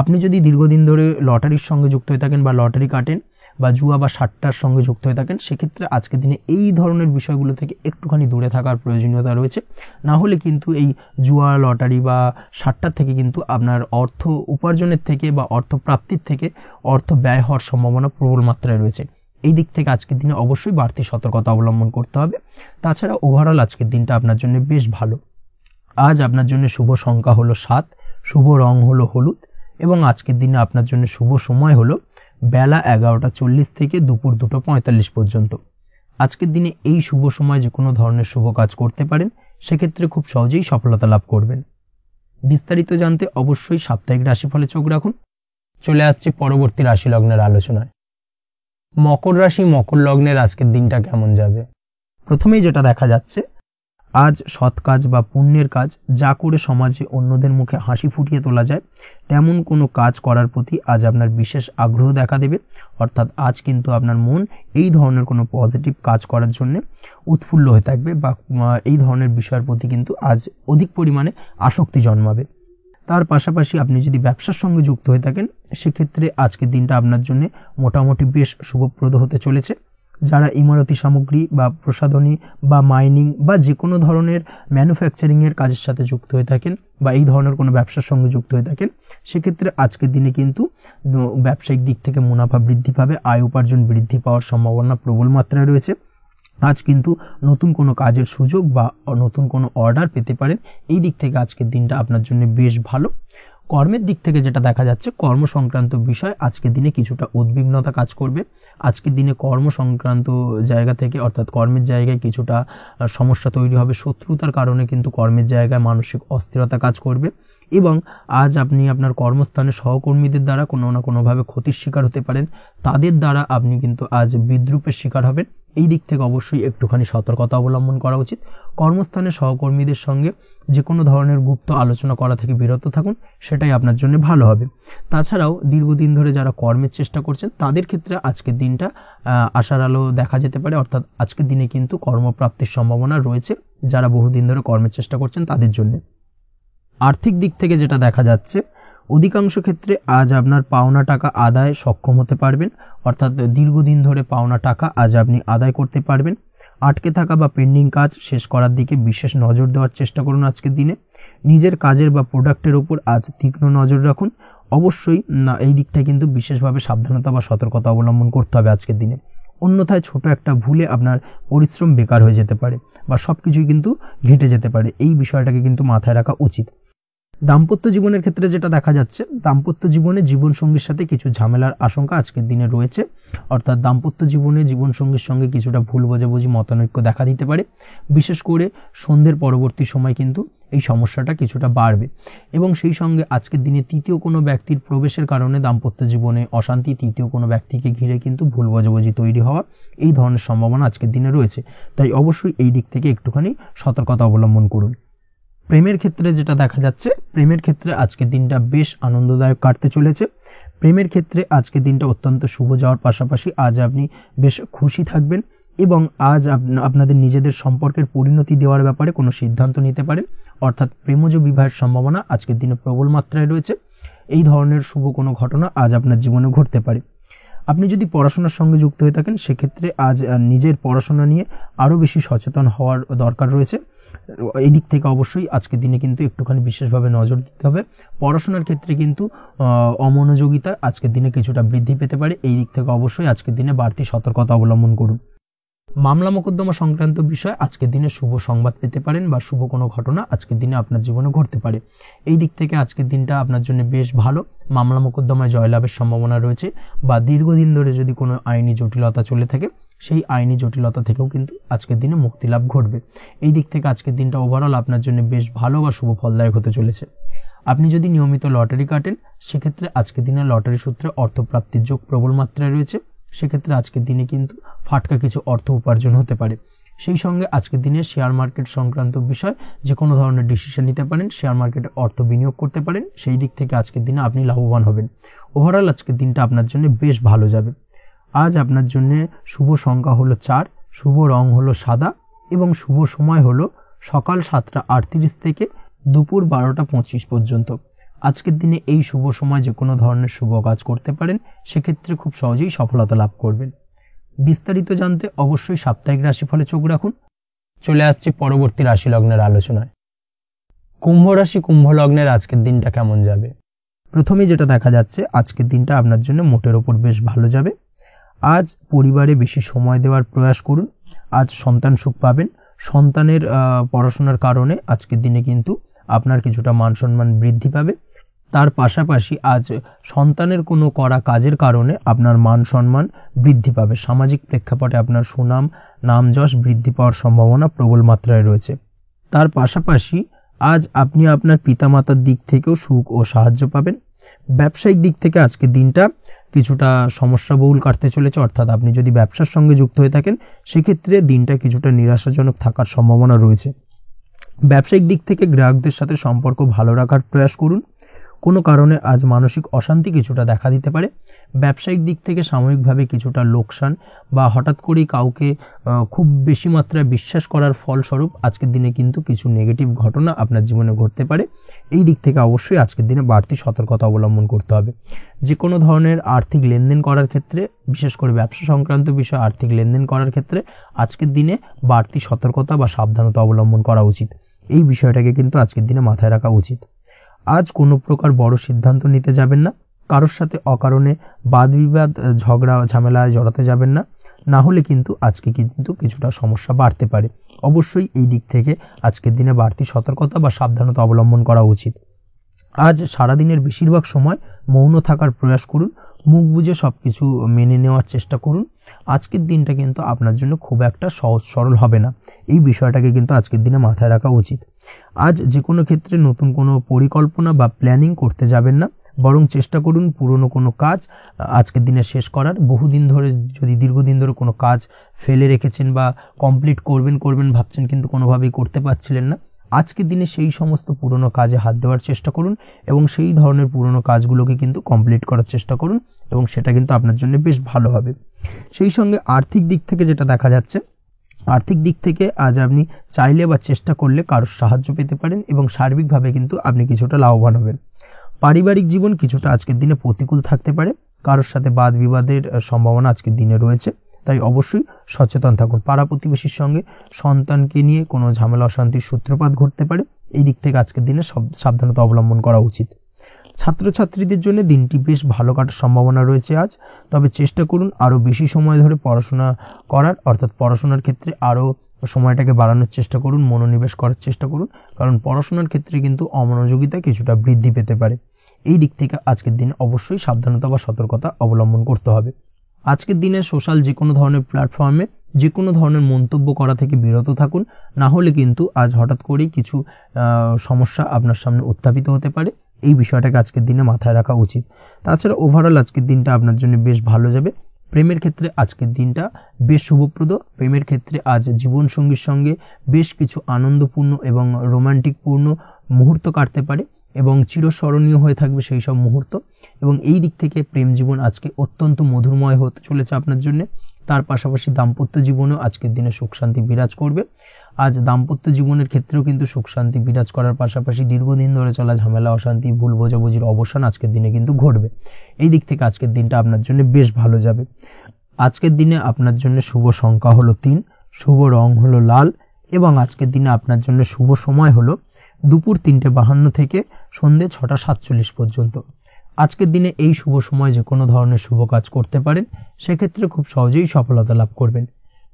আপনি যদি দীর্ঘদিন ধরে লটারির সঙ্গে যুক্ত হয়ে থাকেন বা লটারি কাটেন বা জুয়া বা সাট্টার সঙ্গে যুক্ত হয়ে থাকেন সেক্ষেত্রে আজকের দিনে এই ধরনের বিষয়গুলো থেকে একটুখানি দূরে থাকার প্রয়োজনীয়তা রয়েছে। না হলে কিন্তু এই জুয়া লটারি বা সাট্টার থেকে কিন্তু আপনার অর্থ উপার্জনের থেকে বা অর্থ প্রাপ্তির থেকে অর্থ ব্যয় হওয়ার সম্ভাবনা প্রবল মাত্রায় রয়েছে, এই দিক থেকে আজকের দিনে অবশ্যই বাড়তি সতর্কতা অবলম্বন করতে হবে। তাছাড়া ওভারঅল আজকের দিনটা আপনার জন্য বেশ ভালো। আজ আপনার জন্য শুভ সংখ্যা হলো 7, শুভ রং হলো হলুদ এবং আজকের দিনে আপনার জন্য শুভ সময় হলো বেলা 11:40 থেকে দুপুর 2:45 পর্যন্ত। আজকের দিনে এই শুভ সময় যে কোনো ধরনের শুভ কাজ করতে পারেন, সেক্ষেত্রে খুব সহজেই সফলতা লাভ করবেন। বিস্তারিত জানতে অবশ্যই সাপ্তাহিক রাশিফলে চোখ রাখুন। চলে আসছে পরবর্তী রাশি লগ্নের আলোচনায়। মকর রাশি মকর লগ্নের আজকের দিনটা কেমন যাবে? প্রথমেই যেটা দেখা যাচ্ছে, আজ সৎ কাজ বা পুণ্যের কাজ যা করে সমাজে অন্যদের মুখে হাসি ফুটিয়ে তোলা যায় তেমন কোনো কাজ করার প্রতি আজ আপনার বিশেষ আগ্রহ দেখা দেবে, অর্থাৎ আজ কিন্তু আপনার মন এই ধরনের কোনো পজিটিভ কাজ করার জন্য উৎফুল্ল হয়ে থাকবে বা এই ধরনের বিষয়ের প্রতি কিন্তু আজ অধিক পরিমাণে আসক্তি জন্মাবে। তার পাশাপাশি আপনি যদি ব্যবসার সঙ্গে যুক্ত হয়ে থাকেন সেক্ষেত্রে আজকের দিনটা আপনার জন্য মোটামুটি বেশ শুভপ্রদ হতে চলেছে। যারা ইমারতি সামগ্রী বা প্রসাধনী বা মাইনিং বা যে কোনো ধরনের ম্যানুফ্যাকচারিং এর কাজের সাথে যুক্ত হয়ে থাকেন বা এই ধরনের কোনো ব্যবসার সঙ্গে যুক্ত হয়ে থাকেন সেক্ষেত্রে আজকের দিনে কিন্তু ব্যবসায়িক দিক থেকে মুনাফা বৃদ্ধি পাবে, আয় উপার্জন বৃদ্ধি পাওয়ার সম্ভাবনা প্রবল মাত্রায় রয়েছে। আজ কিন্তু নতুন কোনো কাজের সুযোগ বা নতুন কোনো অর্ডার পেতে পারেন, এই দিক থেকে আজকের দিনটা আপনার জন্য বেশ ভালো। কর্মের দিক থেকে যেটা দেখা যাচ্ছে, কর্ম সংক্রান্ত বিষয় আজকের দিনে কিছুটা উদ্বিগ্নতা কাজ করবে। আজকের দিনে কর্ম সংক্রান্ত জায়গা থেকে অর্থাৎ কর্মের জায়গায় কিছুটা সমস্যা তৈরি হবে, শত্রুতার কারণে কিন্তু কর্মের জায়গায় মানসিক অস্থিরতা কাজ করবে এবং আজ আপনি আপনার কর্মস্থানে সহকর্মীদের দ্বারা কোনো না কোনোভাবে ক্ষতির শিকার হতে পারেন, তাদের দ্বারা আপনি কিন্তু আজ বিদ্রূপের শিকার হবেন, এই দিক থেকে অবশ্যই একটুখানি সতর্কতা অবলম্বন করা উচিত। কর্মস্থানে সহকর্মীদের সঙ্গে যে কোনো ধরনের গুপ্ত আলোচনা করা থেকে বিরত থাকুন, সেটাই আপনার জন্য ভালো হবে। তাছাড়াও দীর্ঘদিন ধরে যারা কর্মের চেষ্টা করছেন তাদের ক্ষেত্রে আজকের দিনটা আশার আলো দেখা যেতে পারে, অর্থাৎ আজকের দিনে কিন্তু কর্মপ্রাপ্তির সম্ভাবনা রয়েছে যারা বহুদিন ধরে কর্মের চেষ্টা করছেন তাদের জন্য। আর্থিক দিক থেকে যেটা দেখা যাচ্ছে, অধিকাংশ ক্ষেত্রে আজ আপনার পাওনা টাকা আদায় সক্ষম হতে পারবেন, অর্থাৎ দীর্ঘদিন ধরে পাওনা টাকা আজ আপনি আদায় করতে পারবেন। আটকে থাকা বা পেন্ডিং কাজ শেষ করার দিকে বিশেষ নজর দেওয়ার চেষ্টা করুন আজকের দিনে। নিজের কাজের বা প্রোডাক্টের উপর আজ তীক্ষ্ণ নজর রাখুন। অবশ্যই এই দিকটায় কিন্তু বিশেষভাবে সাবধানতা বা সতর্কতা অবলম্বন করতে হবে আজকের দিনে, অন্যথায় ছোট একটা ভুলে আপনার পরিশ্রম বেকার হয়ে যেতে পারে বা সবকিছুই কিন্তু ঘেটে যেতে পারে। এই বিষয়টাকে কিন্তু মাথায় রাখা উচিত। দাম্পত্য জীবনের ক্ষেত্রে যেটা দেখা যাচ্ছে, দাম্পত্য জীবনে জীবনসঙ্গীর সাথে কিছু ঝামেলার আশঙ্কা আজকের দিনে রয়েছে, অর্থাৎ দাম্পত্য জীবনে জীবনসঙ্গীর সঙ্গে কিছুটা ভুল বোঝাবুঝি মতানৈক্য দেখা দিতে পারে। বিশেষ করে সন্ধ্যের পরবর্তী সময় কিন্তু এই সমস্যাটা কিছুটা বাড়বে এবং সেই সঙ্গে আজকের দিনে তৃতীয় কোনো ব্যক্তির প্রবেশের কারণে দাম্পত্য জীবনে অশান্তি, তৃতীয় কোনো ব্যক্তিকে ঘিরে কিন্তু ভুল বোঝাবুঝি তৈরি হওয়া, এই ধরনের সম্ভাবনা আজকের দিনে রয়েছে। তাই অবশ্যই এই দিক থেকে একটুখানি সতর্কতা অবলম্বন করুন। প্রেমের ক্ষেত্রে যেটা দেখা যাচ্ছে, প্রেমের ক্ষেত্রে আজকের দিনটা বেশ আনন্দদায়ক কাটতে চলেছে। প্রেমের ক্ষেত্রে আজকের দিনটা অত্যন্ত শুভ যাওয়ার পাশাপাশি আজ আপনি বেশ খুশি থাকবেন এবং আজ আপনাদের নিজেদের সম্পর্কের পরিণতি দেওয়ার ব্যাপারে কোনো সিদ্ধান্ত নিতে পারেন, অর্থাৎ প্রেমজ বিবাহের সম্ভাবনা আজকের দিনে প্রবল মাত্রায় রয়েছে। এই ধরনের শুভ কোনো ঘটনা আজ আপনার জীবনে ঘটতে পারে। আপনি যদি পড়াশোনার সঙ্গে যুক্ত হয়ে থাকেন সেক্ষেত্রে আজ নিজের পড়াশোনা নিয়ে আরও বেশি সচেতন হওয়ার দরকার রয়েছে। এই দিক থেকে অবশ্যই আজকের দিনে কিন্তু একটুখানি বিশেষভাবে নজর দিতে হবে। পড়াশোনার ক্ষেত্রে কিন্তু অমনোযোগিতা আজকের দিনে কিছুটা বৃদ্ধি পেতে পারে। এই দিক থেকে অবশ্যই আজকের দিনে বাড়তি সতর্কতা অবলম্বন করুন। মামলা মোকদ্দমা সংক্রান্ত বিষয় আজকের দিনে শুভ সংবাদ পেতে পারেন বা শুভ কোনো ঘটনা আজকের দিনে আপনার জীবনে ঘটতে পারে। এই দিক থেকে আজকের দিনটা আপনার জন্য বেশ ভালো। মামলা মোকদ্দমায় জয়লাভের সম্ভাবনা রয়েছে বা দীর্ঘদিন ধরে যদি কোনো আইনি জটিলতা চলে থাকে সেই আইনি জটিলতা থেকেও কিন্তু আজকের দিনে মুক্তি লাভ ঘটবে। এই দিক থেকে আজকের দিনটা ওভারঅল আপনার জন্য বেশ ভালো বা শুভ ফলদায়ক হতে চলেছে। আপনি যদি নিয়মিত লটারি কাটেন সেক্ষেত্রে আজকের দিনে লটারি সূত্রে অর্থপ্রাপ্তির যোগ প্রবল মাত্রায় রয়েছে। সেক্ষেত্রে আজকের দিনে কিন্তু ফাটকা কিছু অর্থ উপার্জন হতে পারে। সেই সঙ্গে আজকের দিনে শেয়ার মার্কেট সংক্রান্ত বিষয় যে কোনো ধরনের ডিসিশন নিতে পারেন, শেয়ার মার্কেটে অর্থ বিনিয়োগ করতে পারেন, সেই দিক থেকে আজকের দিনে আপনি লাভবান হবেন। ওভারঅল আজকের দিনটা আপনার জন্য বেশ ভালো যাবে। আজ আপনার জন্য শুভ সংখ্যা হলো 4, শুভ রং হলো সাদা এবং শুভ সময় হলো সকাল 7:38 থেকে দুপুর 12:25 পর্যন্ত। আজকের দিনে এই শুভ সময় যে কোনো ধরনের শুভ কাজ করতে পারেন, সেক্ষেত্রে খুব সহজেই সফলতা লাভ করবেন। বিস্তারিত জানতে অবশ্যই সাপ্তাহিক রাশিফলে চোখ রাখুন। চলে আসছে পরবর্তী রাশি লগ্নের আলোচনায়। কুম্ভ রাশি, কুম্ভ লগ্নের আজকের দিনটা কেমন যাবে? প্রথমেই যেটা দেখা যাচ্ছে, আজকের দিনটা আপনার জন্য মোটের ওপর বেশ ভালো যাবে। আজ পরিবারে বেশি সময় দেওয়ার প্রয়াস করুন। আজ সন্তান সুখ পাবেন। সন্তানের পড়াশোনার কারণে আজকের দিনে কিন্তু আপনার কিছুটা মান সম্মান বৃদ্ধি পাবে। তার পাশাপাশি আজ সন্তানের কোনো করা কাজের কারণে আপনার মান সম্মান বৃদ্ধি পাবে। সামাজিক প্রেক্ষাপটে আপনার সুনাম, নাম যশ বৃদ্ধি পাওয়ার সম্ভাবনা প্রবল মাত্রায় রয়েছে। তার পাশাপাশি আজ আপনি আপনার পিতামাতার দিক থেকেও সুখ ও সাহায্য পাবেন। ব্যবসায়িক দিক থেকে আজকের দিনটা কিছুটা সমস্যাবহুল কাটতে চলেছে, অর্থাৎ আপনি যদি ব্যবসার সঙ্গে যুক্ত হয়ে থাকেন সেক্ষেত্রে দিনটা কিছুটা নিরাশাজনক থাকার সম্ভাবনা রয়েছে। ব্যবসায়িক দিক থেকে গ্রাহকদের সাথে সম্পর্ক ভালো রাখার প্রয়াস করুন। কোনো কারণে আজ মানসিক অশান্তি কিছুটা দেখা দিতে পারে। ব্যবসায়িক দিক থেকে সাময়িকভাবে কিছুটা লোকসান বা হঠাৎ করেই কাউকে খুব বেশি মাত্রায় বিশ্বাস করার ফলস্বরূপ আজকের দিনে কিন্তু কিছু নেগেটিভ ঘটনা আপনার জীবনে ঘটতে পারে। এই দিক থেকে অবশ্যই আজকের দিনে বাড়তি সতর্কতা অবলম্বন করতে হবে। যে কোনো ধরনের আর্থিক লেনদেন করার ক্ষেত্রে, বিশেষ করে ব্যবসা সংক্রান্ত বিষয় আর্থিক লেনদেন করার ক্ষেত্রে আজকের দিনে বাড়তি সতর্কতা বা সাবধানতা অবলম্বন করা উচিত। এই বিষয়টাকে কিন্তু আজকের দিনে মাথায় রাখা উচিত। আজ কোনো প্রকার বড় সিদ্ধান্ত নিতে যাবেন না। কারোর সাথে অকারণে বাদ বিবাদ, ঝগড়া ঝামেলায় জড়াতে যাবেন না, না হলে কিন্তু আজকে কিন্তু কিছুটা সমস্যা বাড়তে পারে। অবশ্যই এই দিক থেকে আজকের দিনে বাড়তি সতর্কতা বা সাবধানতা অবলম্বন করা উচিত। আজ সারাদিনের বেশিরভাগ সময় মৌন থাকার প্রয়াস করুন। মুখ বুজে সবকিছু মেনে নেওয়ার চেষ্টা করুন। আজকের দিনটা কিন্তু আপনার জন্য খুব একটা সহজ সরল হবে না। এই বিষয়টাকে কিন্তু আজকের দিনে মাথায় রাখা উচিত। আজ যে কোনো ক্ষেত্রে নতুন কোনো পরিকল্পনা বা প্ল্যানিং করতে যাবেন না। বরং চেষ্টা করুন পুরনো কোনো কাজ আজকের দিনে শেষ করার। বহুদিন ধরে যদি দীর্ঘদিন ধরে কোনো কাজ ফেলে রেখেছেন বা কমপ্লিট করবেন ভাবছেন কিন্তু কোনোভাবেই করতে পারছিলেন না, আজকের দিনে সেই সমস্ত পুরনো কাজে হাত দেওয়ার চেষ্টা করুন এবং সেই ধরনের পুরনো কাজগুলোকে কিন্তু কমপ্লিট করার চেষ্টা করুন এবং সেটা কিন্তু আপনার জন্য বেশ ভালো হবে। সেই সঙ্গে আর্থিক দিক থেকে যেটা দেখা যাচ্ছে, আর্থিক দিক থেকে আজ আপনি চাইলে বা চেষ্টা করলে কারোর সাহায্য পেতে পারেন এবং সার্বিকভাবে কিন্তু আপনি কিছুটা লাভবান হবেন। পারিবারিক জীবন কিছুটা আজকের দিনে প্রতিকূল থাকতে পারে, কারোর সাথে বাদ বিবাদের সম্ভাবনা আজকের দিনে রয়েছে, তাই অবশ্যই সচেতন থাকুন। পাড়া প্রতিবেশীর সঙ্গে সন্তানকে নিয়ে কোনো ঝামেলা অশান্তির সূত্রপাত ঘটতে পারে, এই দিক থেকে আজকের দিনে সাবধানতা অবলম্বন করা উচিত। ছাত্রছাত্রীদের জন্য দিনটি বেশ ভালো কাটার সম্ভাবনা রয়েছে আজ, তবে চেষ্টা করুন আরও বেশি সময় ধরে পড়াশোনা করার, অর্থাৎ পড়াশোনার ক্ষেত্রে আরও সময়টাকে বাড়ানোর চেষ্টা করুন, মনোনিবেশ করার চেষ্টা করুন, কারণ পড়াশোনার ক্ষেত্রে কিন্তু অমনোযোগিতা কিছুটা বৃদ্ধি পেতে পারে। এই দিক থেকে আজকের দিনে অবশ্যই সাবধানতা বা সতর্কতা অবলম্বন করতে হবে। আজকের দিনে সোশ্যাল যে কোনো ধরনের প্ল্যাটফর্মে যে কোনো ধরনের মন্তব্য করা থেকে বিরত থাকুন, না হলে কিন্তু আজ হঠাৎ করেই কিছু সমস্যা আপনার সামনে উত্থাপিত হতে পারে। এই বিষয়টাকে আজকের দিনে মাথায় রাখা উচিত। তাছাড়া ওভারঅল আজকের দিনটা আপনার জন্য বেশ ভালো যাবে। প্রেমের ক্ষেত্রে আজকের দিনটা বেশ শুভপ্রদ। প্রেমের ক্ষেত্রে আজ জীবনসঙ্গীর সঙ্গে বেশ কিছু আনন্দপূর্ণ এবং রোমান্টিকপূর্ণ মুহূর্ত কাটতে পারে এবং চিরস্মরণীয় হয়ে থাকবে সেই সব মুহূর্ত, এবং এই দিক থেকে প্রেম জীবন আজকে অত্যন্ত মধুরময় হতে চলেছে আপনার জন্য। তার পাশাপাশি দাম্পত্য জীবনেও আজকের দিনে সুখ শান্তি বিরাজ করবে। আজ দাম্পত্য জীবনের ক্ষেত্রেও কিন্তু সুখ শান্তি বিরাজ করার পাশাপাশি দীর্ঘদিন ধরে চলা ঝামেলা অশান্তি ভুল বোঝাবুঝির অবসান আজকের দিনে কিন্তু ঘটবে। এই দিক থেকে আজকের দিনটা আপনার জন্য বেশ ভালো যাবে। আজকের দিনে আপনার জন্য শুভ সংখ্যা হলো 3, শুভ রং হলো লাল এবং আজকের দিনে আপনার জন্য শুভ সময় হলো দুপুর 3:52 থেকে সন্ধ্যে 6:47 পর্যন্ত। আজকের দিনে এই শুভ সময় যে কোনো ধরনের শুভ কাজ করতে পারেন, সেক্ষেত্রে খুব সহজেই সফলতা লাভ করবেন।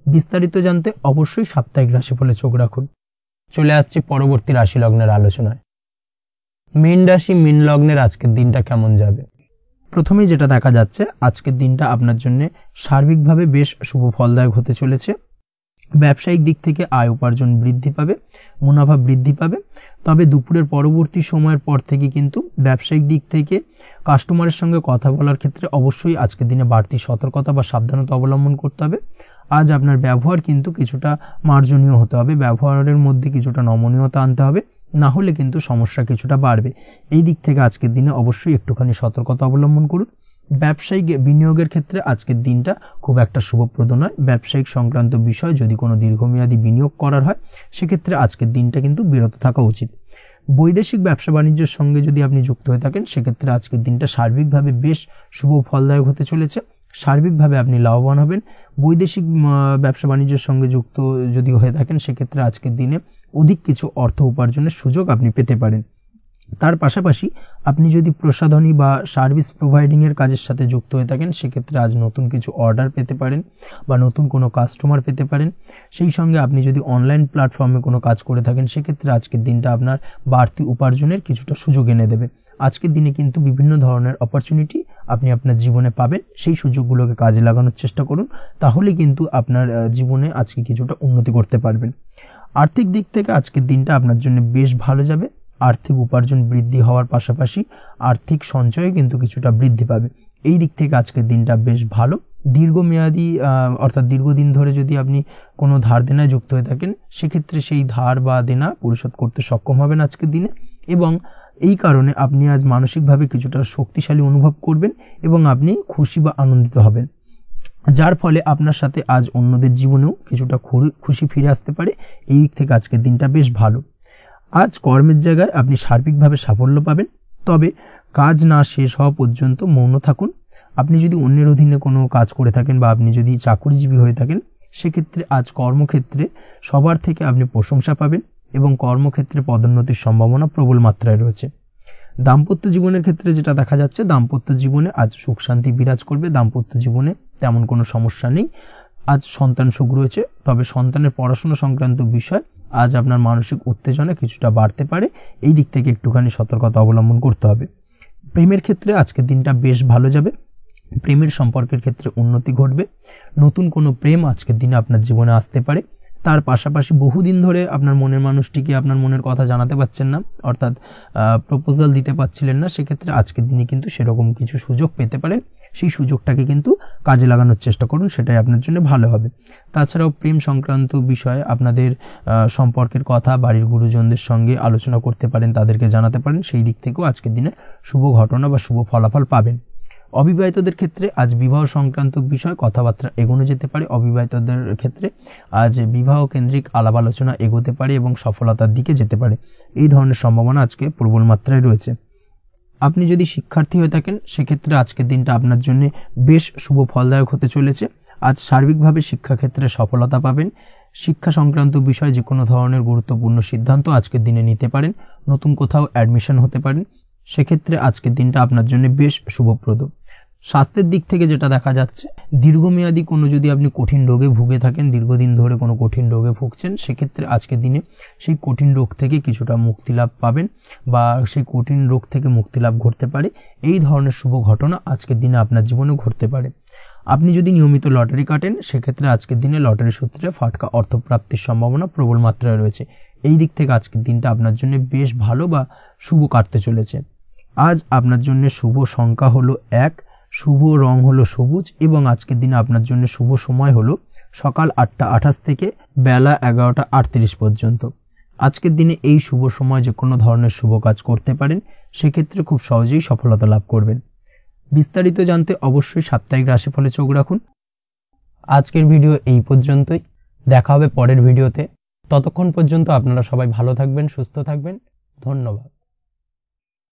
বিস্তারিত জানতে অবশ্যই সাপ্তাহিক রাশিফলে চোখ রাখুন। চলে আসছি পরবর্তী রাশি লগ্নের আলোচনায়। মীন রাশি মীন লগ্নের আজকের দিনটা কেমন যাবে? প্রথমেই যেটা দেখা যাচ্ছে, আজকের দিনটা আপনার জন্য সার্বিকভাবে বেশ শুভ ফলদায়ক হতে চলেছে। ব্যবসায়িক দিক থেকে আয় উপার্জন বৃদ্ধি পাবে, মুনাফা বৃদ্ধি পাবে। তবে দুপুরের পরবর্তী সময়ের পর থেকে কিন্তু ব্যবসায়িক দিক থেকে কাস্টমারের সঙ্গে কথা বলার ক্ষেত্রে অবশ্যই আজকের দিনে বাড়তি সতর্কতা বা সাবধানতা অবলম্বন করতে হবে। আজ আপনার ব্যবহার কিন্তু কিছুটা মার্জনীয় হতে হবে, ব্যবহারের মধ্যে কিছুটা নমনীয়তা আনতে হবে, না হলে কিন্তু সমস্যা কিছুটা বাড়বে। এই দিক থেকে আজকের দিনে অবশ্যই একটুখানি সতর্কতা অবলম্বন করুন। ব্যবসায়িক বিনিয়োগের ক্ষেত্রে আজকের দিনটা খুব একটা শুভপ্রদ নয়। ব্যবসায়িক সংক্রান্ত বিষয় যদি কোনো দীর্ঘমেয়াদী বিনিয়োগ করার হয়, সেক্ষেত্রে আজকের দিনটা কিন্তু বিরত থাকা উচিত। বৈদেশিক ব্যবসা বাণিজ্যের সঙ্গে যদি আপনি যুক্ত হয়ে থাকেন, সেক্ষেত্রে আজকের দিনটা সার্বিকভাবে বেশ শুভ ফলদায়ক হতে চলেছে। সার্বিকভাবে আপনি লাভবান হবেন। বৈদেশিক ব্যবসা বাণিজ্যের সঙ্গে যুক্ত যদি হয়ে থাকেন, সেক্ষেত্রে আজকের দিনে অধিক কিছু অর্থ উপার্জনের সুযোগ আপনি পেতে পারেন। তার পাশাপাশি আপনি যদি প্রসাধনী বা সার্ভিস প্রোভাইডিং এর কাজের সাথে যুক্ত হয়ে থাকেন, সেক্ষেত্রে আজ নতুন কিছু অর্ডার পেতে পারেন বা নতুন কোনো কাস্টমার পেতে পারেন। সেই সঙ্গে আপনি যদি অনলাইন প্ল্যাটফর্মে কোনো কাজ করে থাকেন, সেক্ষেত্রে আজকের দিনটা আপনার বাড়তি উপার্জনের কিছুটা সুযোগ এনে দেবে। আজকের দিনে কিন্তু বিভিন্ন ধরনের অপরচুনিটি আপনি আপনার জীবনে পাবেন, সেই সুযোগগুলোকে কাজে লাগানোর চেষ্টা করুন, তাহলে কিন্তু আপনার জীবনে আজকে কিছুটা উন্নতি করতে পারবেন। আর্থিক দিক থেকে আজকের দিনটা আপনার জন্য বেশ ভালো যাবে। আর্থিক উপার্জন বৃদ্ধি হওয়ার পাশাপাশি আর্থিক সঞ্চয় কিন্তু কিছুটা বৃদ্ধি পাবে। এই দিক থেকে আজকের দিনটা বেশ ভালো। দীর্ঘমেয়াদী অর্থাৎ দীর্ঘদিন ধরে যদি আপনি কোনো ধার দেনায় যুক্ত হয়ে থাকেন, সেক্ষেত্রে সেই ধার বা দেনা পরিশোধ করতে সক্ষম হবেন আজকের দিনে, এবং এই কারণে আপনি আজ মানসিকভাবে কিছুটা শক্তিশালী অনুভব করবেন এবং আপনি খুশি বা আনন্দিত হবেন, যার ফলে আপনার সাথে আজ অন্যদের জীবনেও কিছুটা খুশি ফিরে আসতে পারে। এই দিক থেকে আজকের দিনটা বেশ ভালো। আজ কর্মের জায়গায় আপনি সার্বিকভাবে সাফল্য পাবেন, তবে কাজ না শেষ হওয়া পর্যন্ত মৌন থাকুন। আপনি যদি অন্যের অধীনে কোনো কাজ করে থাকেন বা আপনি যদি চাকুরিজীবী হয়ে থাকেন, সেক্ষেত্রে আজ কর্মক্ষেত্রে সবার থেকে আপনি প্রশংসা পাবেন এবং কর্মক্ষেত্রে পদোন্নতির সম্ভাবনা প্রবল মাত্রায় রয়েছে। দাম্পত্য জীবনের ক্ষেত্রে যেটা দেখা যাচ্ছে, দাম্পত্য জীবনে আজ সুখ শান্তি বিরাজ করবে। দাম্পত্য জীবনে তেমন কোনো সমস্যা নেই। আজ সন্তান সুখ রয়েছে, তবে সন্তানের পড়াশোনা সংক্রান্ত বিষয় আজ আপনার মানসিক উত্তেজনা কিছুটা বাড়তে পারে। এই দিক থেকে একটুখানি সতর্কতা অবলম্বন করতে হবে। প্রেমের ক্ষেত্রে আজকের দিনটা বেশ ভালো যাবে। প্রেমের সম্পর্কের ক্ষেত্রে উন্নতি ঘটবে। নতুন কোনো প্রেম আজকের দিনে আপনার জীবনে আসতে পারে। তার পাশাপাশি বহুদিন ধরে আপনার মনের মানুষটিকে আপনার মনের কথা জানাতে পারছেন না, অর্থাৎ প্রপোজাল দিতে পারছিলেন না, সেক্ষেত্রে আজকের দিনে কিন্তু সেরকম কিছু সুযোগ পেতে পারেন। সেই সুযোগটাকে কিন্তু কাজে লাগানোর চেষ্টা করুন, সেটাই আপনার জন্য ভালো হবে। তাছাড়াও প্রেম সংক্রান্ত বিষয়ে আপনাদের সম্পর্কের কথা বাড়ির গুরুজনদের সঙ্গে আলোচনা করতে পারেন, তাদেরকে জানাতে পারেন, সেই দিক থেকেও আজকের দিনে শুভ ঘটনা বা শুভ ফলাফল পাবেন। অবিবাহিতদের ক্ষেত্রে আজ বিবাহ সংক্রান্ত বিষয় কথাবার্তা এগোনো যেতে পারে। অবিবাহিতদের ক্ষেত্রে আজ বিবাহ কেন্দ্রিক আলাপ আলোচনা এগোতে পারে এবং সফলতার দিকে যেতে পারে। এই ধরনের সম্ভাবনা আজকে প্রবল মাত্রায় রয়েছে। আপনি যদি শিক্ষার্থী হয়ে থাকেন সেক্ষেত্রে আজকের দিনটা আপনার জন্য বেশ শুভ ফলদায়ক হতে চলেছে। আজ সার্বিকভাবে শিক্ষাক্ষেত্রে সফলতা পাবেন। শিক্ষা সংক্রান্ত বিষয়ে যে কোনো ধরনের গুরুত্বপূর্ণ সিদ্ধান্ত আজকের দিনে নিতে পারেন। নতুন কোথাও অ্যাডমিশন হতে পারেন, সেক্ষেত্রে আজকের দিনটা আপনার জন্য বেশ শুভপ্রদ। স্বাস্থ্যের দিক থেকে যেটা দেখা যাচ্ছে, দীর্ঘমেয়াদী কোনো যদি আপনি কঠিন রোগে ভুগে থাকেন, দীর্ঘদিন ধরে কোনো কঠিন রোগে ভুগছেন, সেক্ষেত্রে আজকের দিনে সেই কঠিন রোগ থেকে কিছুটা মুক্তি লাভ পাবেন বা সেই কঠিন রোগ থেকে মুক্তি লাভ ঘটতে পারে। এই ধরনের শুভ ঘটনা আজকের দিনে আপনার জীবনে ঘটতে পারে। আপনি যদি নিয়মিত লটারি কাটেন সেক্ষেত্রে আজকের দিনে লটারি সূত্রে ফাটকা অর্থপ্রাপ্তির সম্ভাবনা প্রবল মাত্রায় রয়েছে। এই দিক থেকে আজকের দিনটা আপনার জন্য বেশ ভালো বা শুভ কাটতে চলেছে। আজ আপনার জন্য শুভ সংখ্যা হলো 1, শুভ রং হলো সবুজ এবং আজকের দিনে আপনার জন্য শুভ সময় হলো সকাল 8টা 28 থেকে বেলা 11টা 38 পর্যন্ত। আজকের দিনে এই শুভ সময় যে কোনো ধরনের শুভ কাজ করতে পারেন, সেক্ষেত্রে খুব সহজেই সফলতা লাভ করবেন। বিস্তারিত জানতে অবশ্যই সাপ্তাহিক রাশিফলে চোখ রাখুন। আজকের ভিডিও এই পর্যন্তই, দেখা হবে পরের ভিডিওতে। ততক্ষণ পর্যন্ত আপনারা সবাই ভালো থাকবেন, সুস্থ থাকবেন। ধন্যবাদ।